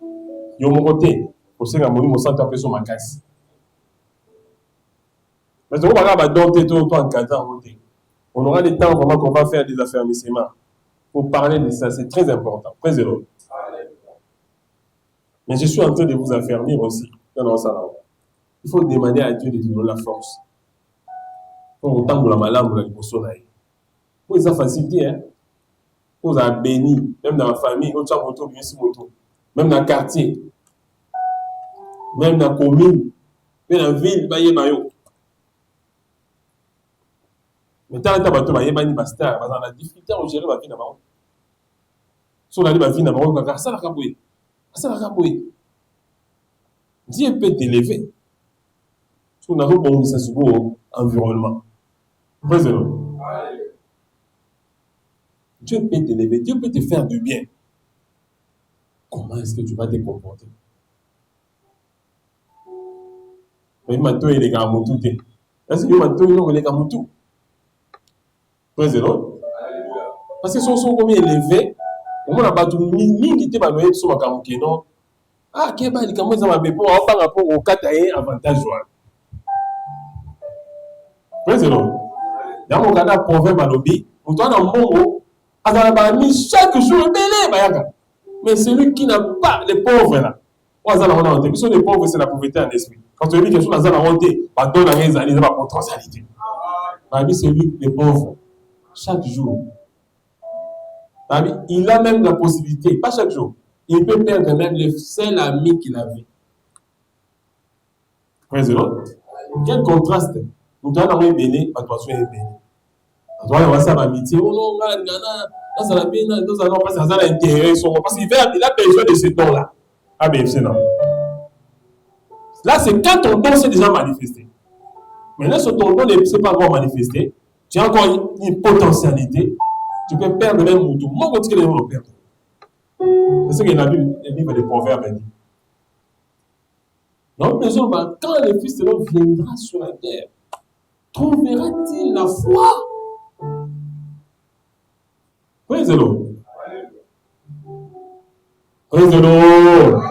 Il y a mon côté, pour ce que je me sens un peu sur ma casse. Mais on va dompter tout en cadre. On aura des temps vraiment qu'on va faire des affermissements. Pour parler de ça, c'est très important. Praise the Lord. Mais je suis en train de vous affermir aussi. Il faut demander à Dieu de nous donner la force. Pour autant que la malade ou la liposo là. Pour ça facilité, hein. Pour ça béni, même dans la famille, on tient moto, bien si moto. Même dans le quartier, même dans la commune, même dans la ville, baye mayo. Mais tant que tu baye bani basta, parce qu'on a difficulté à gérer la vie d'abord. Si on a dit la vie d'abord, on a ça la caboué, ça la caboué. Dieu peut t'élever. Si on a un bon environnement. Praise the Lord. Dieu peut t'élever, Dieu peut te faire du bien. Comment est-ce que tu vas te comporter? Mais maintenant, il est à Moutou. Est-ce que maintenant, il est à Moutou? Praise the Lord. Parce que si on sont comme élevés, on a battu mille qui étaient baloyés sur ma camouflage, non? Ah, qu'est-ce que comment ça m'a fait pour par rapport au Kataï avantage? Praise the Lord. Dans mon cas, proverbe à l'obé, on doit dans mon mot, chaque jour, mais celui qui n'a pas les pauvres là, les pauvres, c'est la pauvreté en esprit. Quand tu dis quelque chose, dans la honte, donne à les années, pas potentialité. C'est lui, les pauvres, chaque jour. Il a même la possibilité, pas chaque jour, il peut perdre même le seul ami qu'il avait. Praise the Lord. Quel contraste. Nous devons avoir béni, pas toi, tu es béni. On doit avoir ça amitié. Oh non, là, ça l'a bien, nous allons passer à l'intérêt. Parce qu'il a besoin de ce don-là. Ah, bien, c'est non. Là, c'est quand ton don s'est déjà manifesté. Maintenant, si ton don ne s'est pas encore manifesté, tu as encore une potentialité, tu peux perdre même tout. Moi, je vais le perdre. C'est ce que le livre des Proverbes dit. Donc, quand le Fils de l'homme viendra sur la terre, trouvera-t-il la foi? Praise the Lord. Praise the Lord.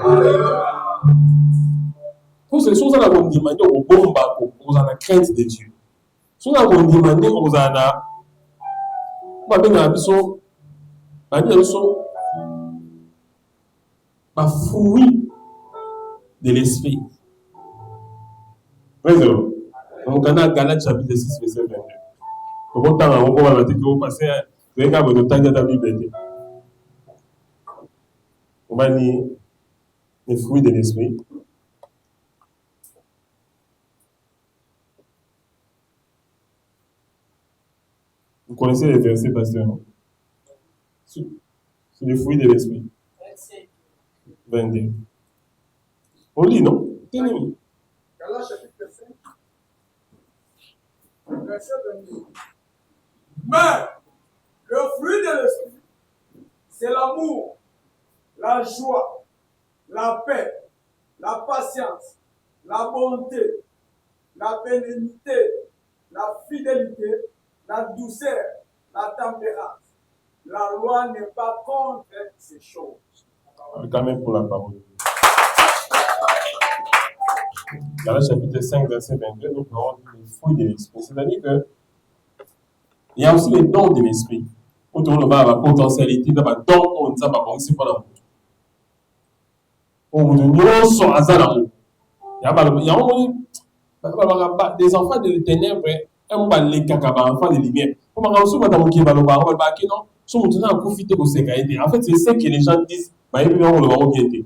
c'est sous ça qu'on demande au bon bateau, on a la crainte de Dieu. Sous ça qu'on demande, on a la. On va bien la mission. La mission. Ma fruit de l'esprit. Président. Donc, on a Galates chapitre 6, verset 22. Comment t'as on va dire que vous passez, vous avez qu'à vous donner ta Bible. On va lire les fruits de l'esprit. Vous connaissez les versets, pasteur, non? C'est les fruits de l'esprit. 22. On lit, non? Tenez-vous. Galates chapitre 5, verset 22. Mais le fruit de l'esprit, c'est l'amour, la joie, la paix, la patience, la bonté, la bénignité, la fidélité, la douceur, la tempérance. La loi n'est pas contre ces choses. Quand même pour la parole. Galates chapitre 5, verset 22, nous parlons des fruits de l'esprit. C'est-à-dire que il y a aussi les dons de l'esprit. Quand on va à la potentialité, on va don, on ne sait pas comment c'est pour l'amour. On nous sommes à l'amour. Il y a des enfants de ténèbres, on va les cacabar, enfants de lumière. On va reçu madame qui va le voir, on va dire non, sont maintenant à profiter de ces qualités. En fait, c'est ce que les gens disent, bah, et puis on le va bien été.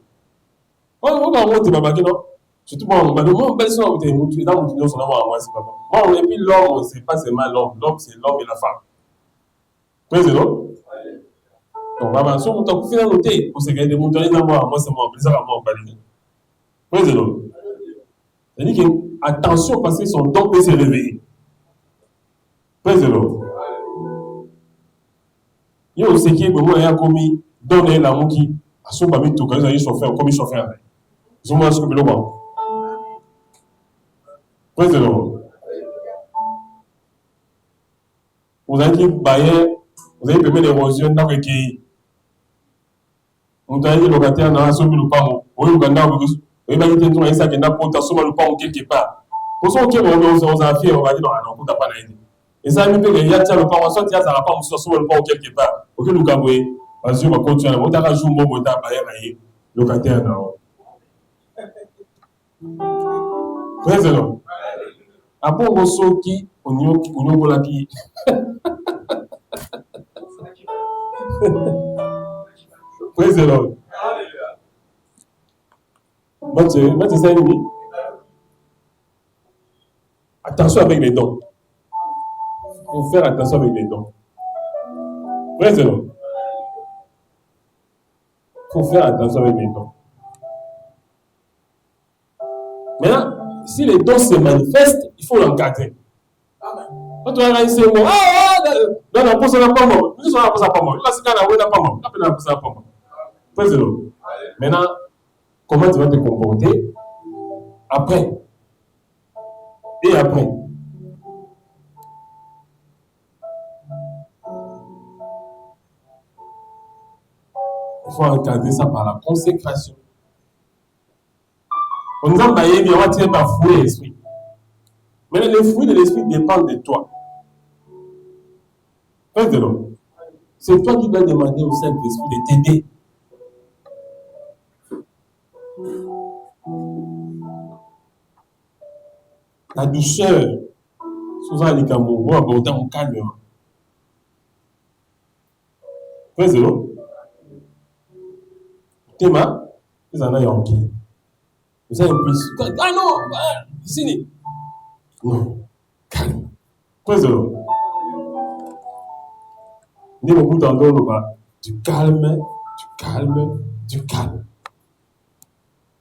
On va monter, bah, non. Surtout, bon, bah, moi, personne n'a été monté dans mon union, son amour à moi, c'est pas bon. Bon, et puis l'homme, c'est pas seulement l'homme, l'homme, c'est l'homme et la femme. Président? Donc, voilà, si on t'a fait la noter, pour se garder mon dernier amour, moi, c'est mon plaisir à moi, pas les Président? C'est-à-dire que, attention, parce que son don peut se réveiller. Président? Il y a aussi qui est comme moi, il y a commis, donner l'amour qui, à son babi tout, quand ils ont chauffeur, comme chauffeur. Ils ont moins ce que le bon. Président? Vous avez dit, vous avez permis l'érosion dans le pays. Vous avez dit, locataire, dans la somme, le pamo. Oui, vous avez dit, vous avez dit, vous avez dit, le pamo quelque part. Pour ça, on a fait, on va dire, non, on n'a pas l'aide. Et ça, il y a le pamo, soit il y a le pamo, soit le pamo quelque part. Ok, nous avons parce que on va continuer. On a joué un moment, on a locataire, non. Président? Après, on sort qui, on y a qui. Président. Maintenant, c'est ennemi. Attention avec les dons. Il faut faire attention avec les dons. Président. Il faut faire attention avec les dons. Maintenant, si les dons se manifestent, il faut l'encadrer. Quand on a réussi, non, non, ça n'a pas mort. Nous sommes pas mort. Là, c'est quand on n'a pas mort. Là, on n'a pas mort. Président. Maintenant, comment tu vas te comporter après et après? Il faut encadrer ça par la consécration. On nous a baillé, on va tirer par fruit de l'esprit. Mais les fruits de l'esprit dépendent de toi. Président. C'est toi qui dois demander au Saint-Esprit de t'aider. La douceur, souvent les Camerounais vont aborder mon calme. Président. Théma, ils en ont yanké. Vous avez plus. Ah non, ici. Non, calme. Président. Ni beaucoup d'endroits là-bas. Du calme, du calme, du calme.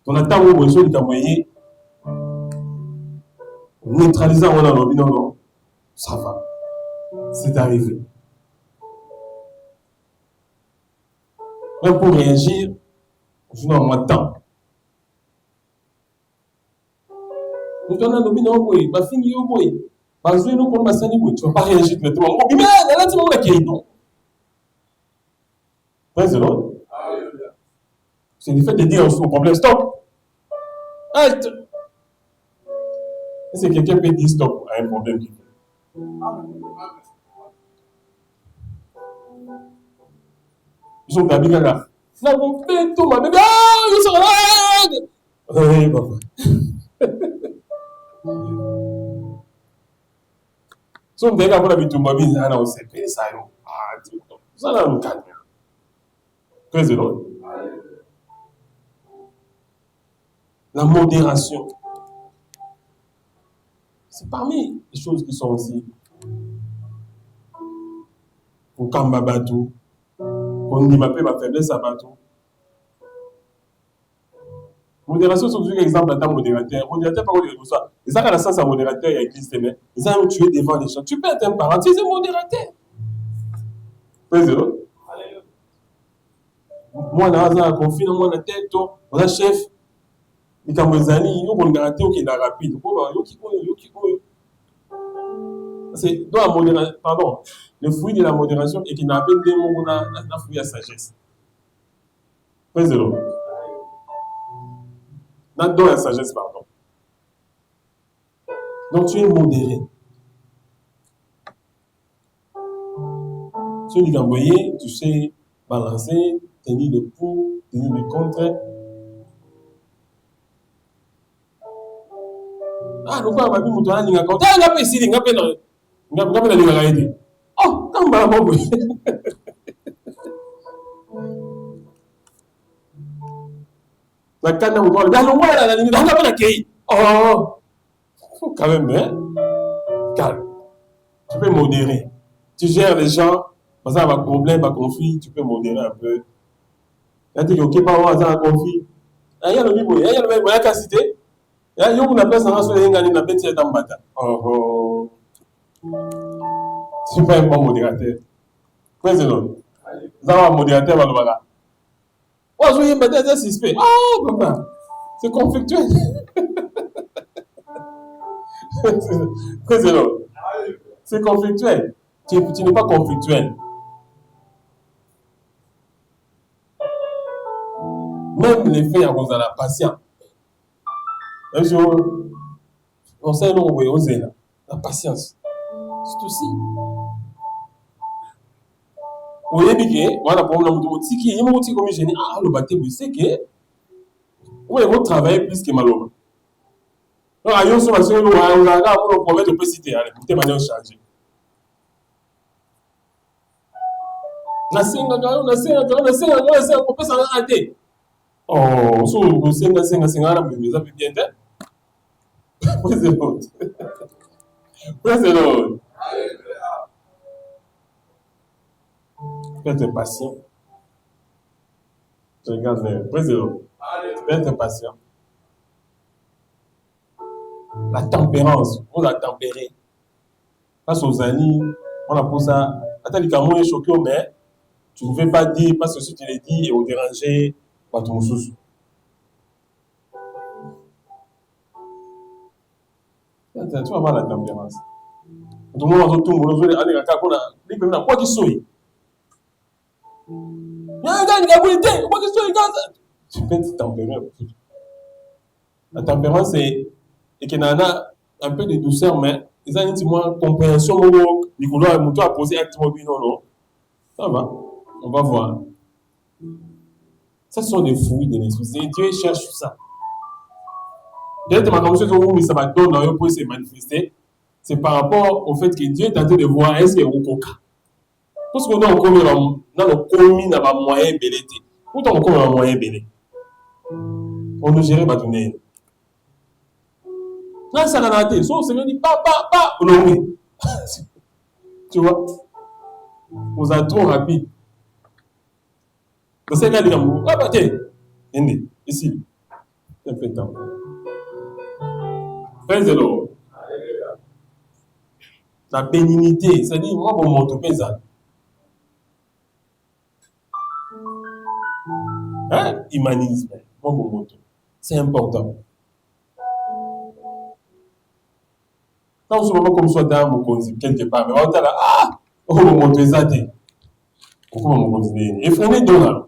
On attend où vous êtes envoyé. Neutralisant on a l'envie, non, ça va. C'est arrivé. Même pour réagir, je n'ai pas de temps. Nous avons un opinion, oui, ma fille, oui. Ma fille, nous, pour ma scène, oui. Tu ne vas pas réagir maintenant. Mais là, tu vas me non. Président. C'est le fait de dire au problème, stop. Halte. Est-ce que quelqu'un peut dire stop à un problème qu'il fait? Ils sont habillés là. Non, vous faites tout, ma bébé. Ah, ils sont là. Oui, papa. So ndeka kuna vitu mbili sana usepesa yo. Ah, tiko. Sana mkanya. Praise the Lord. La modération. C'est parmi les choses qui sont aussi pour Kamba Batou, on dit ma faiblesse à Batou. Modération, c'est toujours un exemple d'un modérateur. Modérateur, par contre, ça. Et ça, quand la sens à modérateur, il y a Église, mais ils ont tué devant les gens. Tu peux être un parent, tu es modérateur. Praise the Lord. Moi, on a confié dans mon tête, on a chef. Et quand vous allez, nous on garantit qu'il est rapide. C'est dans la modération, pardon, le fruit de la modération et qui n'a pas des mots la fruit à sagesse. Praise the Lord. Dans la sagesse, pardon. Donc tu es modéré. Tu es envoyé, tu sais balancer, tenir le pour, tenir le contre. Ah, nous quoi, ma vie, nous t'en n'inga compte. Ah, n'a pas ici, n'inga pas dans, n'inga pas dans l'inga réalité. Oh, quand bah bon oui. La canne on doit, là, on là, n'inga pas la kei. Oh, faut quand même, hein, calme. Tu peux modérer. Tu gères les gens, parce qu'il y a un problème, un conflit, tu peux modérer un peu. Là, tu dis, ok, pas moi, un conflit. Il y a le niveau, il y a le même, il y a qu'à citer. Il y a une place dans la soirée, il y a une place dans la bataille. Oh, c'est pas un bon modérateur. Praise the Lord. Vous avez un modérateur, voilà. Oh, je vais mettre un suspect. Oh, papa, c'est conflictuel. Praise the Lord. C'est conflictuel. Tu n'es pas conflictuel. Même les faits à cause de la patience. Un jour, on sait non, oui, oser là. La patience. C'est aussi. Vous voyez bien, voilà, pour nous, il y a un petit comme je dis, ah, le bâtiment, c'est que, oui, vous travaillez plus que malheureux. Donc, à yon sur la série, on a pour promettre de citer, allez, pour te manière changer. On peut s'en arrêter. Oh, so vous savez, mais ça fait bien d'être. Praise the Lord. Praise the Lord. Tu peux être patient. Je regarde les. Praise the Lord. Tu peux être patient. La tempérance, on a tempéré. Face aux amis, on a pour ça. Attends, les camons est choqué, mais tu ne veux pas dire parce que si tu le dis et au déranger, pas ton sous. Tu vas voir la tempérance. Tout le monde tout le monde aller à Kakona, les gens quoi qui sont. Tu peux te tempérer. La tempérance c'est qu'il y a un peu de douceur, mais ils ont une moins compréhension. Nicolas a posé activement non. Ça va, on va voir. Ça sont des fruits de l'esprit. Dieu cherche ça. Directement, comme je dis, ça va donner pour se manifester. C'est par rapport au fait que Dieu est en train de voir est-ce qu'il y a un coca. Parce qu'on a encore dans le commis dans ma moyen belé. Pourtant, on a un moyen belé. On nous gère pas tout le monde. Là, ça n'a été. Sauf que c'est dit, pas, oui. Tu vois, vous êtes trop rapide. Dans ces cas, les gens, ah, bah, tiens, ici, un peu de temps. Praise the Lord. La bénignité, c'est-à-dire, moi, pour mon paysan. Hein? Humanisme, moi, pour mon c'est important. Quand on se voit comme ça dans mon conduit, quelque part, mais on est là, ah, on va monter ça. Pourquoi on va continuer? Et freiner Donald.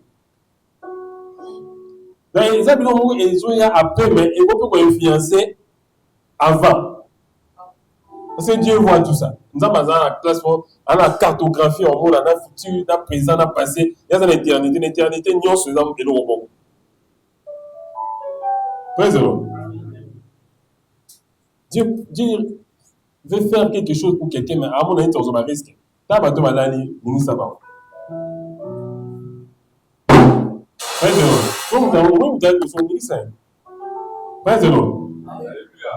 Ils ont après, mais ils vont pas influencer avant. Parce que Dieu voit tout ça. Nous avons la classe, la cartographie, on a le futur, le présent, le passé, il y a l'éternité. L'éternité, nous sommes dans le robot. Dieu veut faire quelque chose pour quelqu'un, mais à mon avis, on a un risque. Tu vas te aller, ministre Sabah.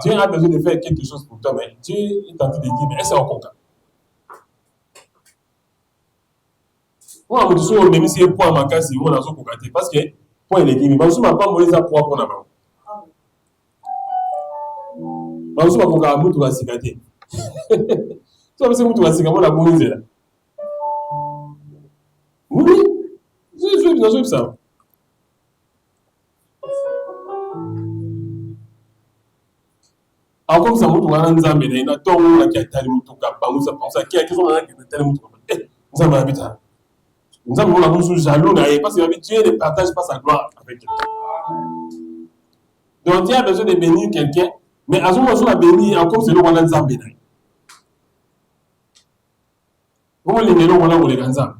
Dieu a besoin de faire quelque chose pour toi, mais Dieu est en train de dire, mais est-ce qu'on compte? Moi, je suis au même si point à ma case, moi, dans ce qu'on parce que point il est dit, mais je ne suis pas mauvais à point pour la main. Je ne suis pas pour la mouture à cicater. Tu vois, c'est mouture à cicater, moi, la bonne idée là. Oui, je suis ça. Alors comme ça, mutu wana nzambe na ina tongo na kia tali mutu ka bangusa pensa kia kiso na kia tali mutu ka nzambe habita nzambe mona musu jaloux na parce que Dieu ne partage pas sa gloire avec quelqu'un. Donc Dieu a besoin de bénir quelqu'un, mais à ce moment où bénir encore c'est le wana nzambe na. Comment les nélo wana ko le nzambe.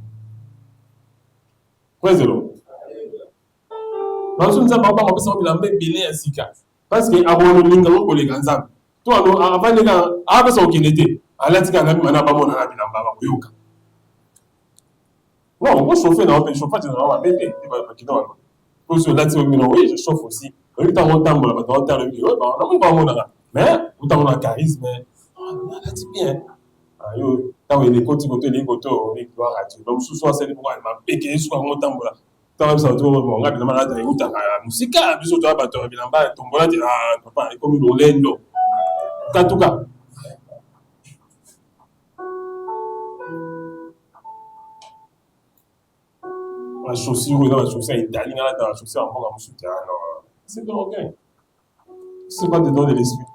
Praise the Lord. Dans nzambe ba mapesa ko bilambe belé asika parce que avant le linga ko le nzambe. Toi, avant les gars, avant ça, aucun été. À la tika, on a mis un bamon à la ville en bas, yoka. Non, moi, chauffer dans le chauffage, c'est vraiment bébé. Pour ce là, oui, je chauffe aussi. Oui, tu as un temps, tu as un temps, tu as un temps, mais tu as un charisme, mais tu dis bien. Tu as des côtés, les côtés, les gloires à Dieu. Donc, souvent, c'est pour moi, péqué, soit un temps, tu as ça, tu as un malade, tu as la musique, tu as un bateau, tu as un bateau, tu as un comme une olendo. En tout cas, la chaussure, la chaussure italienne, la chaussure en bon soutien. C'est pas ok. C'est pas dedans de l'esprit.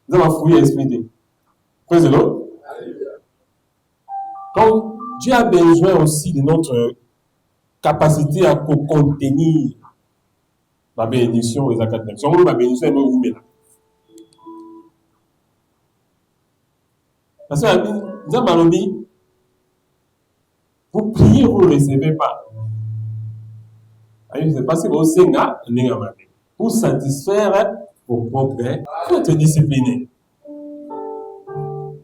Nous avons fouillé l'esprit. Praise the Lord. Donc, Dieu a besoin aussi de notre capacité à contenir la bénédiction et la bénédiction. La bénédiction est nous là. Parce que vous priez, vous ne recevez pas. C'est parce que vous savez pour satisfaire vos propres, il faut être discipliné.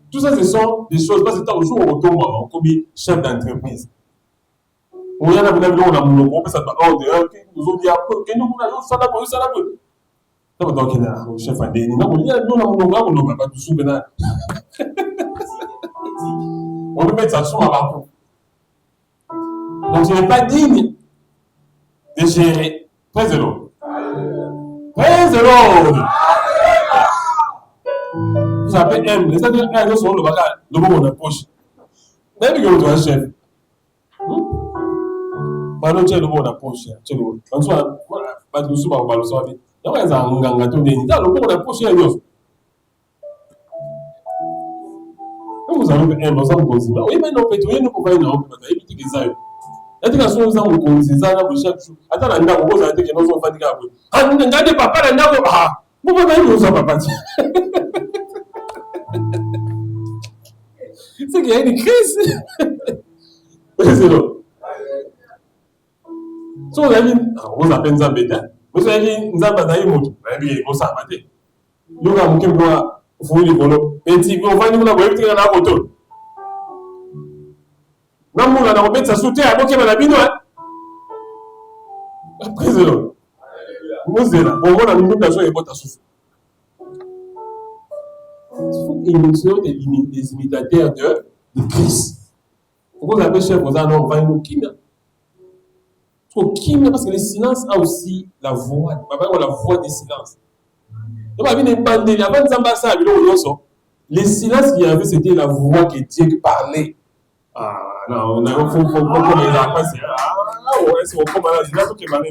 Tout ça, ce sont des choses, parce que tant que vous retombe comme chef d'entreprise. On y a un on ça va ordre, nous ont dit que nous avons ça là, donc, chef a dit, on va pas tout souvenir. On peut mettre ça sur ma barre. Donc, ce n'est pas digne de gérer. Praise the Lord. Praise the Lord. Vous appelez M. Les autres M sont le bagage. Le mot dans la poche. Même que vous êtes un chef. Pendant que le mot dans la poche. Tu vois. En soit, pas de soupe, on va le sauver. Il y a un gâteau de nid. Le mot dans la poche, il y a vous avez un bon sens. Oui, mais non, peut-être nous pouvons nous éviter des ailes. L'éducation nous a organisé ça là pour chaque jour. Attends, on a proposé que nous sommes fatigués. Ah, nous regardez papa, on a ah, vous pouvez nous sommes papa. C'est qu'il y a une crise. C'est là. Si on a dit, on appelle ça bête. Vous avez dit, nous avons dit, nous avons dit, nous avons dit, fouille les bolos. Et si on va nous la voir, tu as la photo. Non, on a remis ça soutien à moquer la binoise. Président. Vous êtes là. On va nous donner la souffle. Il faut que nous soyons des imitateurs de Christ. Pourquoi vous appelez chef, vous allez nous voir nous qui parce que le silence a aussi la voix. La voix du silence. Donc, le silence qu'il y avait, c'était la voix que Dieu parlait. Ah, non, on a un faux passer. Ah, ouais, c'est au combat là, c'est tout qui est malin.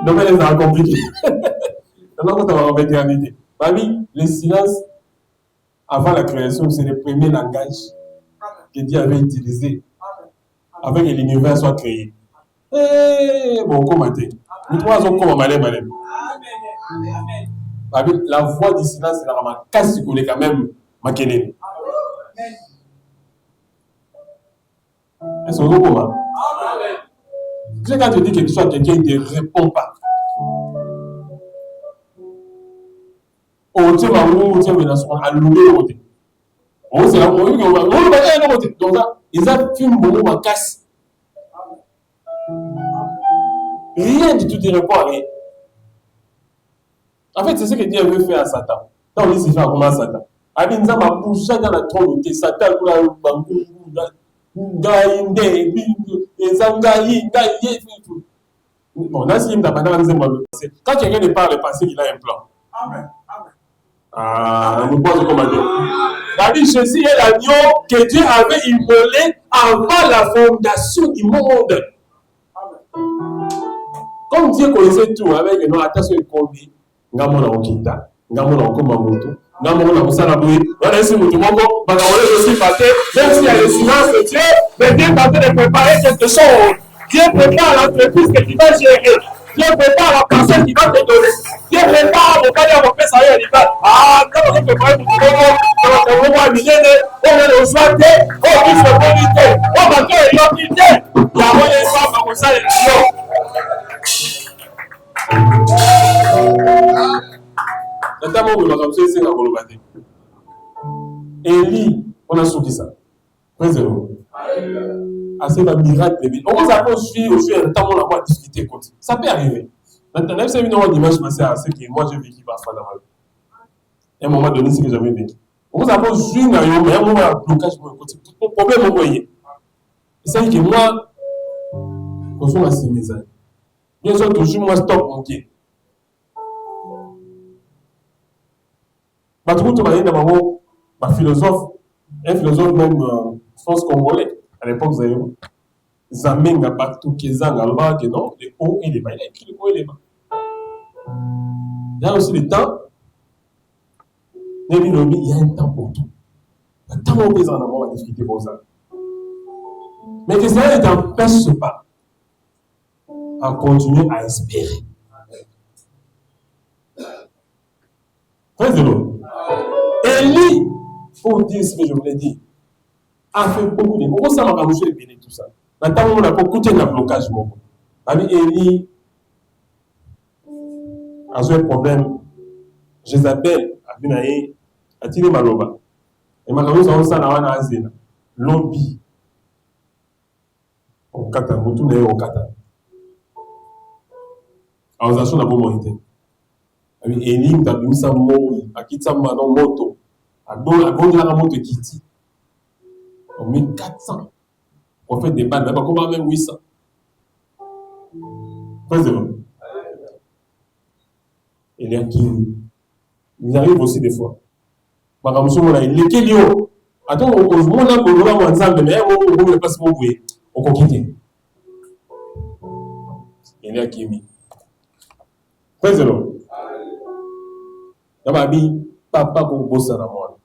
Donc, elle est compliqué. Donc, on va en éternité. Le silence, avant la création, c'est le premier langage que Dieu avait utilisé avant que l'univers soit créé. Eh, bon, comment t'es? Nous trois sommes comme malin. La voix du silence, c'est la casse quand même. Makelele. Est-ce qu'on comprend? Quand tu dis quelque chose à quelqu'un, il ne te répond pas. On tient ma roue, on tient ma nation, à louer au côté. On sait, on dit qu'on va louer au côté. Donc là, ils ont fait un bon moment casse. Rien du tout ne répond à rien. En fait, c'est ce que Dieu veut faire à Satan. Quand on dit c'est fait comment Satan. Abi nous avons bougé dans la trompe de Satan pour la bambou. Bon, là, si il quand quelqu'un ne parle pas, c'est qu'il a un plan. Amen. Ah, nous pensons comment dire. David, Jésus est l'agneau que Dieu avait immolé avant la fondation du monde. Comme Dieu connaissait tout, avec nous, attention, il connaît. Ngamona okita, ngamona okoma moto, ngamona kusala boui. Voilà, si vous demandez, même s'il y a le silence de Dieu, mais Dieu est en train de préparer quelque chose. Dieu prépare l'entreprise que tu vas gérer. Dieu prépare la personne qui va te donner. Dieu prépare mon père et mon père, ça y est, il va. Ah, quand on est préparé pour tout le monde, on va milliers, on va le soigner, on va le soigner, on va le soigner. Il y a rien de ça, comme ça, les gens. Élie, on a sauté ça. Assez d'un miracle. On va suivre un temps où on a discuté. Ça peut arriver. Maintenant, c'est une image passée à ce que moi j'ai vécu parfois dans ma vie. À un moment donné, c'est que j'avais vécu. On va suivre un moment de blocage pour le côté. Tout problème, vous voyez. C'est ça que moi, on soit assez mes amis. Bien sûr, toujours moi, stop mon pied. Tout le monde va dans un philosophe même, je pense congolais, à l'époque, vous avez vu. Zamenga Batou Kezang, alors que non, les hauts et les bas. Il a écrit les hauts et les bas. Il y a aussi le temps. Il y a un temps pour tout. Il y a un temps pour les en va discuter pour ça. Mais que ça ne t'empêche pas à continuer à espérer. Frère Zélo. Élie, pour dire ce que je voulais dire, a fait beaucoup de choses. Ça m'a rangé et tout ça. Maintenant, on a beaucoup de blocage. Élie a eu un problème. Jézabel a vu a tiré Maloba. Et Maloba, ça a eu un lobby. Au Kata, on tourne au Kata. A usation na bomo ite. Élie a mis sa mort, a quitté sa moto. A donné la moto Kitty. On met 400. On fait des balles, mais comment même 800. Président. Il y a qui. Il arrive aussi des fois. Par exemple, il est quel yo. Attends, on a ensemble, mais on ne passe pas au bout. On peut quitter. Il y a qui. Président. Il y a papa qui bosse à la moi.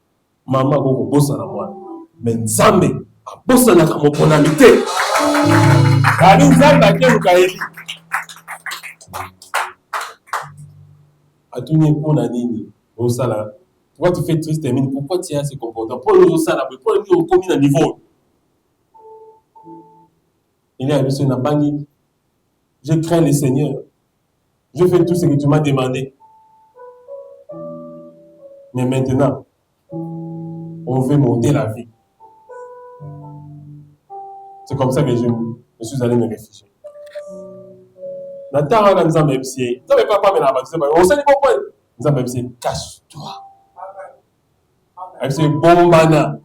Maman qui bosse à la moi. Mais Nzambe a bossé na kamoponalité. Kali Nzambe a kemuka Eli. Atuni pona nini? Osala. Pourquoi tu fais triste et mine? Pourquoi tu as ce comportement? Pourquoi nous osala? Pourquoi nous commis à niveau? Il est à monsieur Nabangi. Je crains le Seigneur. Je fais tout ce que tu m'as demandé. Mais maintenant, on veut monter la vie. C'est comme ça que je suis allé me réfugier. Nathan, nous avons même si. Vous n'avez pas parlé là-bas. On sait pourquoi. Nous avons même si. Cache-toi. C'est bon mana.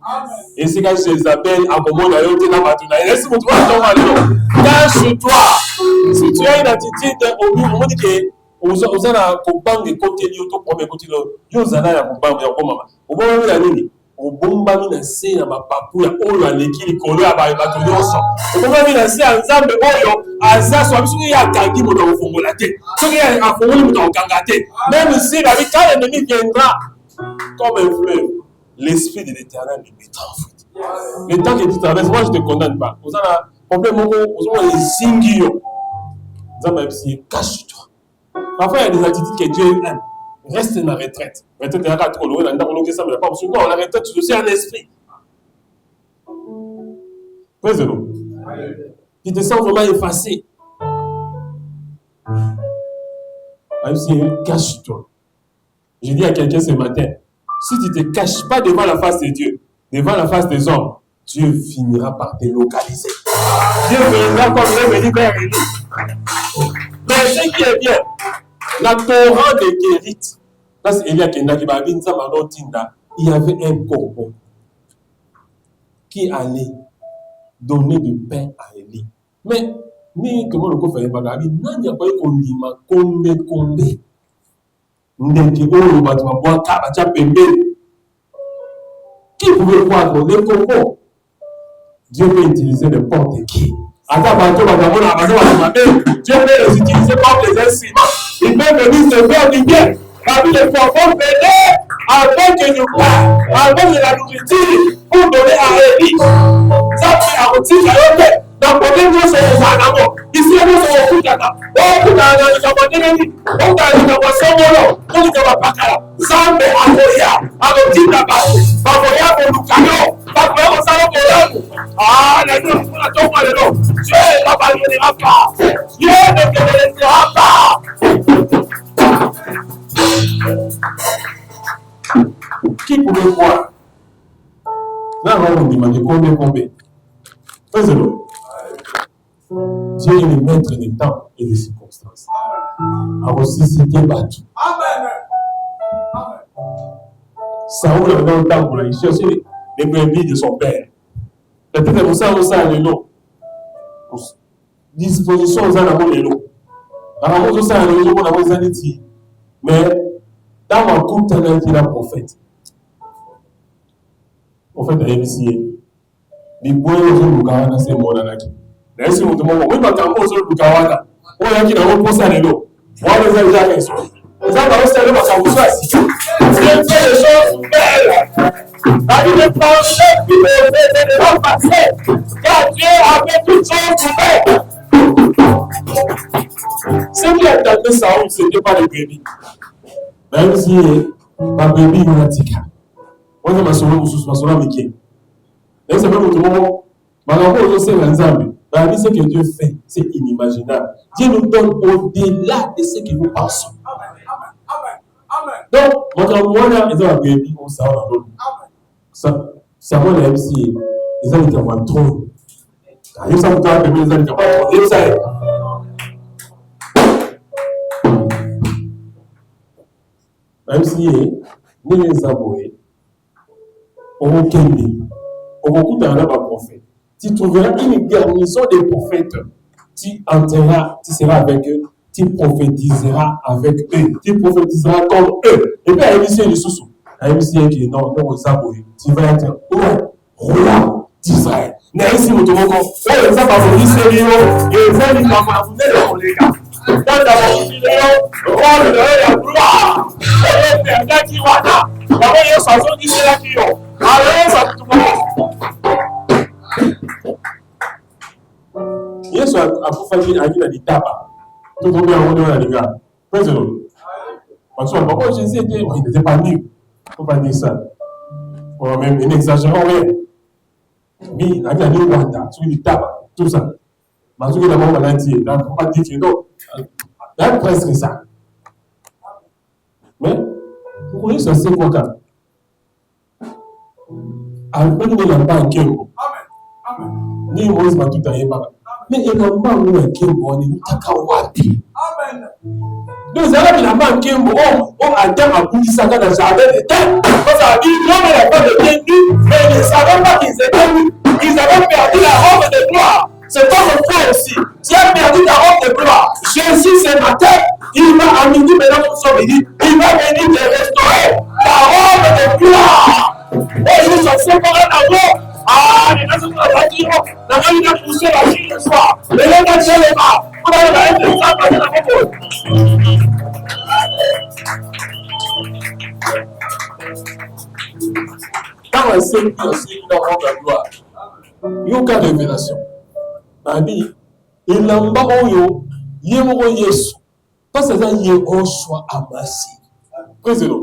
Et c'est quand Jézabel a moment d'aller au Ténamatou. Laisse-moi toi cache-toi. Si tu as une attitude, on dit que. Vous avez un copain de côté de l'autre, premier côté de l'autre. Vous avez un copain de l'autre, maman. Vous avez un copain obomba minase na mapapu ya oyo aleki likolo ya bato nyonso obomba minase ya nzambe oyo aza so biso ya kangi moto ofongola te soki afongoli moto okanga te même si la vie quand l'ennemi viendra comme un fleuve l'esprit de l'Éternel le mettra en fuite. Le temps que tu traverses, moi je te condamne pas. Vous avez un problème vous avez les signes nzambe si cache-toi. Parfois il y a des attitudes que Dieu aime. Reste dans la retraite. Retraite, il y a trop loin, on a ça, mais pas besoin. Non, la retraite, c'est aussi un esprit. Président. Tu te sens vraiment effacé. Même si cache-toi. J'ai dit à quelqu'un ce matin, si tu ne te caches pas devant la face de Dieu, devant la face des hommes, Dieu finira par te localiser. Dieu viendra comme il est venu vers Élie. Mais ce qui est bien, la torrent de Guérite, là c'est Élie qui il y avait un corbeau qui allait donner du pain à Élie. Mais, ni comment le corbeau fait pas, il n'y a pas eu qu'on lima, combe. Qui pouvait croire que les corbeaux, Dieu peut utiliser n'importe qui. Dieu peut les utiliser comme des instruments. Il peut venir se faire du bien. Parmi les corbeaux venaient avec du pain, avec de la nourriture pour donner à Élie. Ça fait à rôtir la paix. Donc, pour les gens, c'est les animaux. Ici, nous sommes au Koutaka. Au Koutaka, nous sommes au Ténéni. Au Koutaka, nous sommes au Songolo. Nous sommes au Pakala. Zambe, Akoya. Akoya, Tabakou. Akoya, Boulukano. Akoya, Osalo, Boulakou. Ah, les deux, on a tout fait, non. Dieu ne t'abandonnera pas. Dieu ne te laissera pas. Qui pouvait voir? Là, on va demander combien. Faisez-le. Dieu est le maître des temps et des circonstances. A aussi cité battu. Amen. Saoul avait dans le temps pour aller chercher les brebis de son père. Peut-être que vous savez ça, les lots. Disposition aux animaux, les lots. Alors, vous savez, les lots, on a besoin de dire. Mais, dans ma coupe, tu as dit la prophète. Prophète a initié. Les bois, les gens, nous c'est mon anaki. Na esi mutu moko mwe batambo zo lukawana oya kina wo posa lelo wale za jamais so za ba osa lelo batambo so asika c'est fait les choses belles la vie de penser qui de pas passer car Dieu a fait toutes choses nouvelles. Ce qui attendait Saoul c'était pas le bébé même si ma bébé il a tika on a masolo mususu masolo miki et c'est pas mutu moko malako zo se nzambe. Ce que Dieu fait, c'est inimaginable. Dieu nous donne au-delà de ce que nous pensons. Donc, moi, ils ont un bébé, on s'en va. Ça va la MC. Ils ont été en trop. Ils sont en bébé, ils ont été en trop. Ils sont MC, nous les avons. On va un prophète. Tu trouveras une garnison de prophètes. Tu entreras, tu seras avec eux, tu prophétiseras avec eux, tu prophétiseras comme eux. Et puis, à l'émission du sous-sous, à l'émission qui est non, tu vas être roi d'Israël. Mais ici, nous devons dire, oh, ça va vous dire, sérieux, et vous allez vous aider, les gars. Dans la vidéo, roi de la gloire, et le père qui va là, la meilleure façon qui est la qui est. Alors, ça tout le monde. Yesu akufa akina ditaba. Tout le monde a dit gars. Président. Parce que pourquoi Jésus n'était pas nu. Faut pas dire ça. Ou même n'exagérons rien. Mais il y a des Rwanda, sur les tabac, tout ça. Mais ce que la maman a dit, là, faut pas dire que non. Là, presque ça. Mais vous connaissez ça, c'est quoi quand? Après, il n'y a pas un kémo. Ni Moïse va tout à l'heure. Mais il n'y a pas un kémo, il n'y a pas un kémo. Donc, ça va, il n'y a pas un kémo. On attend à bout de ça dans le jardin de terre. Parce que l'homme n'a pas de bien nu, mais ils ne savaient pas qu'ils étaient nus. Ils avaient perdu la robe de gloire. C'est comme le frère aussi. Tu as perdu ta robe de gloire. Jésus, ce matin, il va à midi, maintenant nous sommes midi, il va venir te restaurer ta robe de gloire. Oh, ils sont séparés d'amour. Ah, les gens sont pas dit, la main il a poussé la fille le soir. Les gens ont dit les bas. On va aller dans ça, dans la robe. Quand on sait qu'il y a aussi une robe de gloire, il y a aucune révélation. Babi, il n'a pas eu Yesu. Parce que il y a un choix à masser. Président.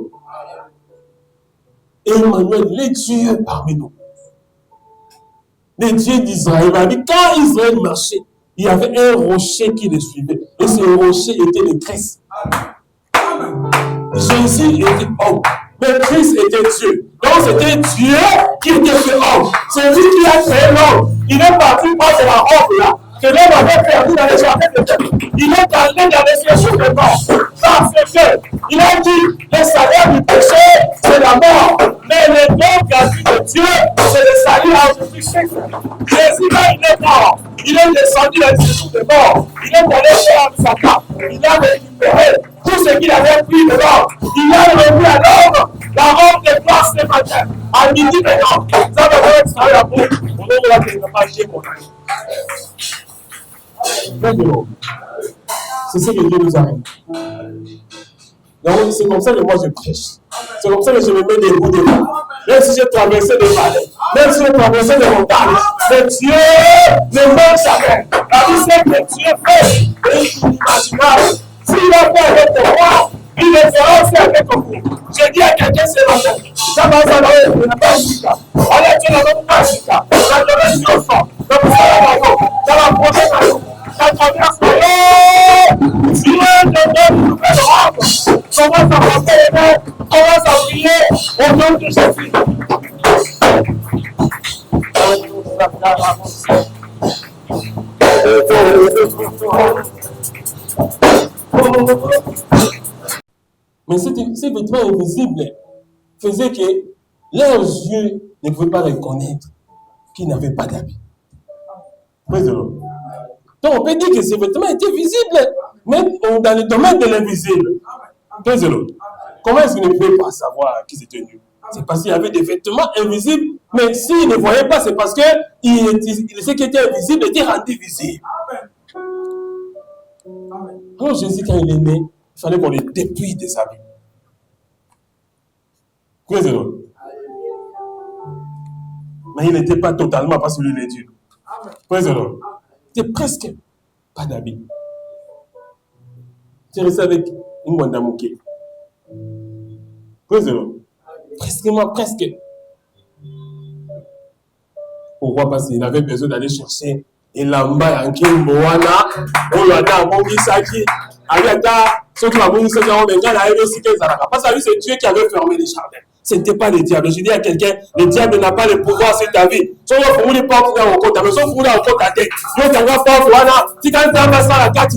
Emmanuel, les dieux parmi nous. Les dieux d'Israël. Quand Israël marchait, il y avait un rocher qui les suivait. Et ce rocher était le Christ. Jésus était homme. Mais Christ était Dieu. Donc c'était Dieu qui était fait homme. C'est lui qui a créé l'homme. Il est parti par de la robe là. Que l'homme avait perdu dans les jardins de Dieu. Il est allé dans les cieux de mort. Parce qu'il a dit, le salaire du péché, c'est la mort. Mais le don gratuit de Dieu, c'est le salut à Jésus-Christ. Jésus, là, il est mort. Il est descendu dans les cieux de mort. Il est allé faire sa part. Il a récupéré tout ce qu'il avait pris de l'homme. Il a remis à l'homme la robe de gloire ce matin. À midi maintenant, ça va être extraordinaire à vous. On va vous partager mon ami. C'est ce que Dieu nous a dit. C'est comme ça que moi je prêche. C'est comme ça que je me mets debout devant. Même si j'ai traversé des vallées, même si j'ai traversé des montagnes, mais Dieu ne meurt jamais. La vie c'est que Dieu fait inimaginable. S'il a fait avec toi, il le fera aussi avec vous. Je dis à quelqu'un ce matin, ça va s'arrêter, je n'ai pas dit ça. Allez, tu n'as pas dit ça. La journée sur le sang, dans la prochaine année. Ça traverse le Dieu te donne une nouvelle robe. Commence à porter les mains, commence à prier au nom de Jésus. Mais ces vêtements invisibles faisaient que leurs yeux ne pouvaient pas reconnaître qu'ils n'avaient pas d'habit. Président. Donc on peut dire que ces vêtements étaient visibles, même dans le domaine de l'invisible. Président. Comment est-ce qu'ils ne pouvaient pas savoir qu'ils étaient nus? C'est parce qu'il y avait des vêtements invisibles, mais s'ils ne voyaient pas, c'est parce que ce qui était invisible était rendu visible. Alors Jésus, quand il est né, il fallait qu'on le dépouille des habits. Président. Mais il n'était pas totalement parce que lui est Dieu. Président. C'est presque pas d'habit. Tu restes avec une Wandamouké. Président. Presque. Pourquoi? Parce qu'il avait besoin d'aller chercher et lamba en Kimboana, on l'a dit à Mogisaki, Ayata, ceux qui ont Mogisaki, on a dit parce que c'est Dieu qui avait fermé les jardins. Ce n'était pas le diable. Je dis à quelqu'un, le diable n'a pas le pouvoir sur ta vie. Si on a les portes dans le côté, mais si on a le côté à tête, on a porte, voilà, si quand tu as ça, la carte,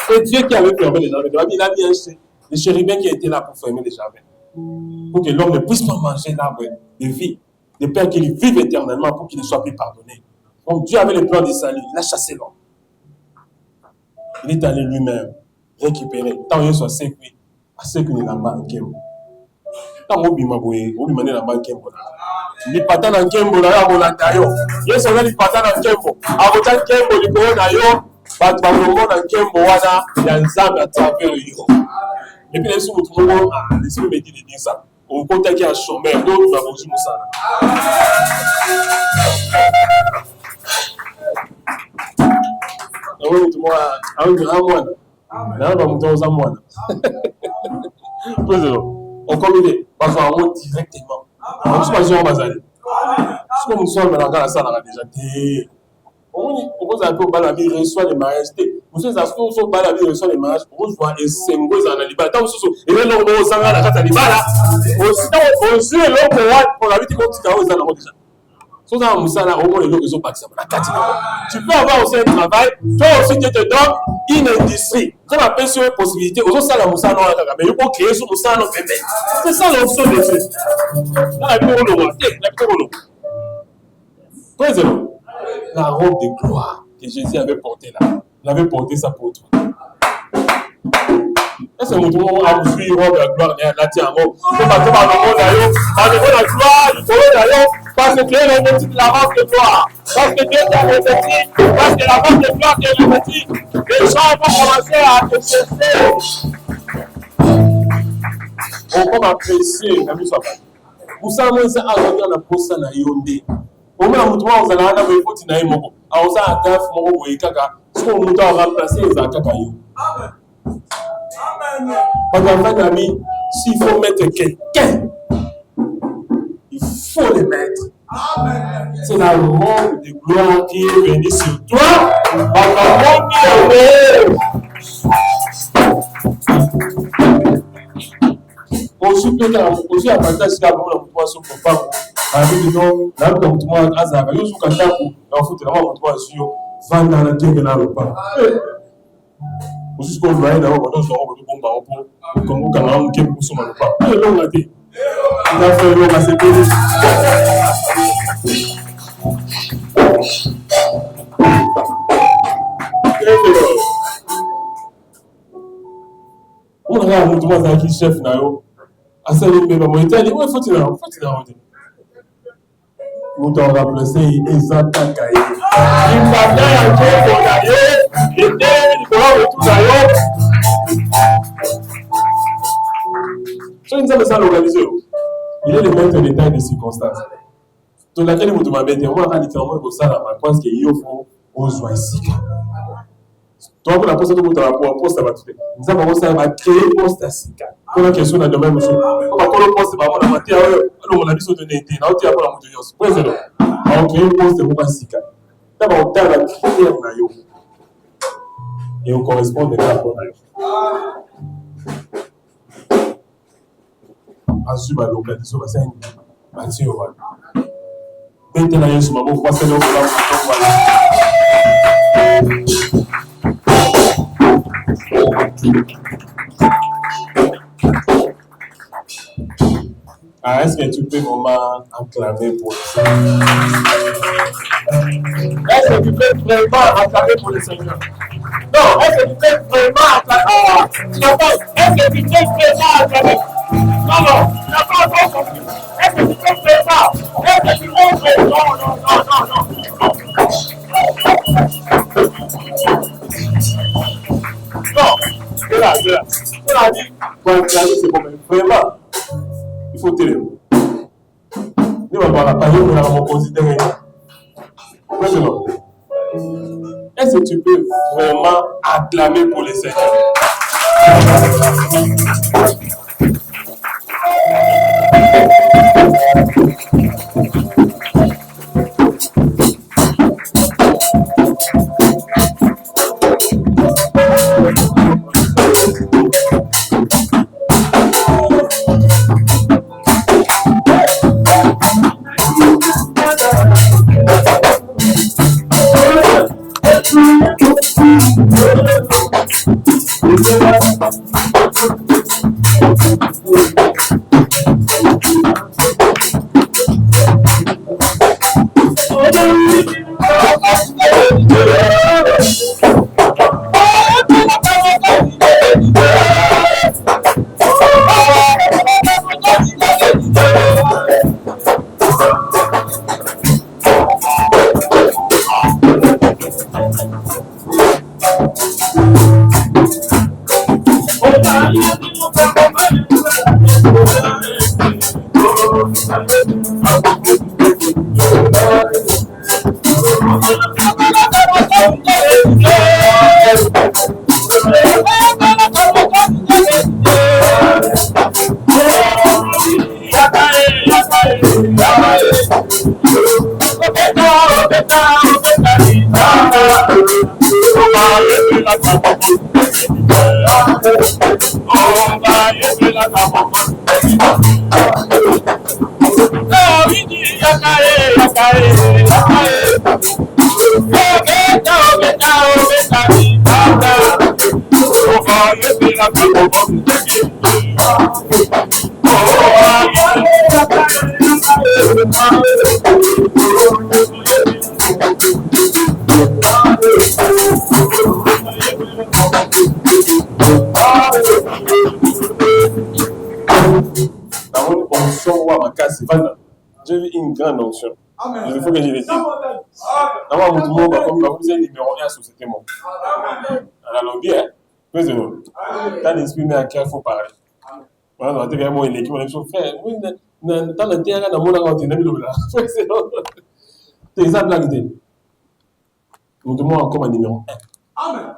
c'est Dieu qui avait fermé les jardins. Il a mis les chérubins qui étaient là pour fermer les jardins. Pour que l'homme ne puisse pas manger l'arbre de vie, de peur qu'il vive éternellement pour qu'il ne soit plus pardonné. Donc Dieu avait le plan de salut, il a chassé l'homme. Il est allé lui-même récupérer, tant qu'il soit sécuit, à ceux qui ne l'ont pas en Tant que vous avez la banque, ni patan en Kembo, la Molantayo. Yes, on a dit patan en Kembo. Avocat Kembo, du Coronayo, pas de Bambo en Kembo, Wana, il y a un zam à travers yo. Et puis les sous, tout le monde, laissez-moi me dire de dire ça. On compte qu'il y a un chômeur, d'autres, nous avons dit ça. Oui, tout le monde, un grand moine. Là, on va monter aux amoines. Président. On communique, parce qu'on monte directement. On se passe sur Bazali. Si on sort dans la salle, on a déjà dit. On pose un peu au bas la vie, reçoit les mariages. Vous savez, ça se trouve au bas la vie, reçoit les mariages. On se voit et c'est un gros en alibaba. Tant que ce soit, et là, on s'en va à la carte alibaba. On suit l'homme pour la vie qui continue aux alentours déjà. Tu peux avoir aussi un travail, toi aussi tu te donnes une industrie. Tu as sur une possibilité, aux autres salles, mais il faut créer sur le salon. C'est ça l'option de Dieu. La robe de gloire que Jésus avait portée là, il avait porté ça pour toi. Est-ce que nous avons vu une robe de gloire, la tienne en robe? C'est pas tout la gloire, il faut d'ailleurs. Parce que Dieu est revêtu de la robe de gloire. Parce que Dieu est revêtu. Parce que la robe de gloire est revêtue. Les gens vont commencer à te chercher. On va apprécier la mise en place. Vous savez, c'est à regarder la poste à Yondé. Au moins, vous avez un peu de temps à Yomoko. Alors, ça a été fait pour vous. Si on nous a remplacé les Akakayo. Amen. Parce qu'en fin d'amis, s'il faut mettre quelqu'un, il faut le mettre. C'est la robe de gloire qui est venue sur toi. Aussi à partir de la motivation pour pas avec nous la motivation azaba yo suka ndako na futa na motivation vanda na kenge na repas aussi ko va ina ko so ko bomba opo comme quand on ke ko soma repas lo ngati na fait lo ma c'est on a motivation qui chef na yo asali mbeba mo itali we futi na wote mutu remplacer ezata kaye imbanda ya keko na ye ete likolo wetu na yo so nzambe ça l'organiser il est le maître de temps et de circonstances to laquelle mutu mabete on va littéralement ko sala ma pense que yo faut ozwa isika toi pour la poste de mutu pour poste ba tout nzambe ko sala ba créer poste sika pour la question na domaine monsieur on va ko poste ba mona matia on a biso de nete na otia pour la mutu yos président on crée poste pour ba sika d'abord on la créer na yo et on correspond de là pour na yo asu ba localisation ba sen ba ti o wa maintenant yesu mabo kwa sele o la Ah, est-ce que tu peux vraiment acclamer pour le Seigneur? Est-ce que tu peux vraiment acclamer pour le Seigneur? Non, est-ce que tu peux vraiment acclamer? Oh, tu n'as pas. Est-ce que tu peux vraiment acclamer? Non, tu n'as pas encore compris. Est-ce que tu peux vraiment? Est-ce que tu peux? Non, c'est là. On a dit, pour acclamer, c'est bon, mais vraiment. Il faut télé. Nous allons voir la page où nous allons considérer. Maintenant, est-ce que tu peux vraiment acclamer pour les Seigneurs? J'ai vu une grande onction. Il faut que je le dise. D'abord, vous tout le monde, comme vous êtes numéro 1 à la société. À la lobby, hein. Président. Dans l'esprit, mais à qui il faut parler. Voilà, on a été moi, l'équipe, on a dit, frère, dans le terrain, dans mon agent, on a mis le là. C'est ça, la idée. Nous demandons encore un numéro 1. Amen.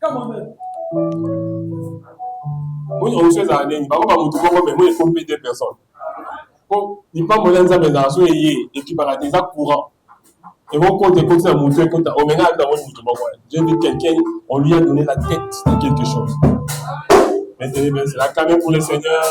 Come on, man. Moi, on sait ça, il va pas me trouver, mais moi, il faut payer des personnes. Bon, il pas moyen de mais dans ce et qui parle déjà courant. Et mon compte est à montrer quand on ménage dans mon mouvement. J'ai vu quelqu'un, on lui a donné la tête de quelque chose. Maintenant, c'est la caméra pour le Seigneur.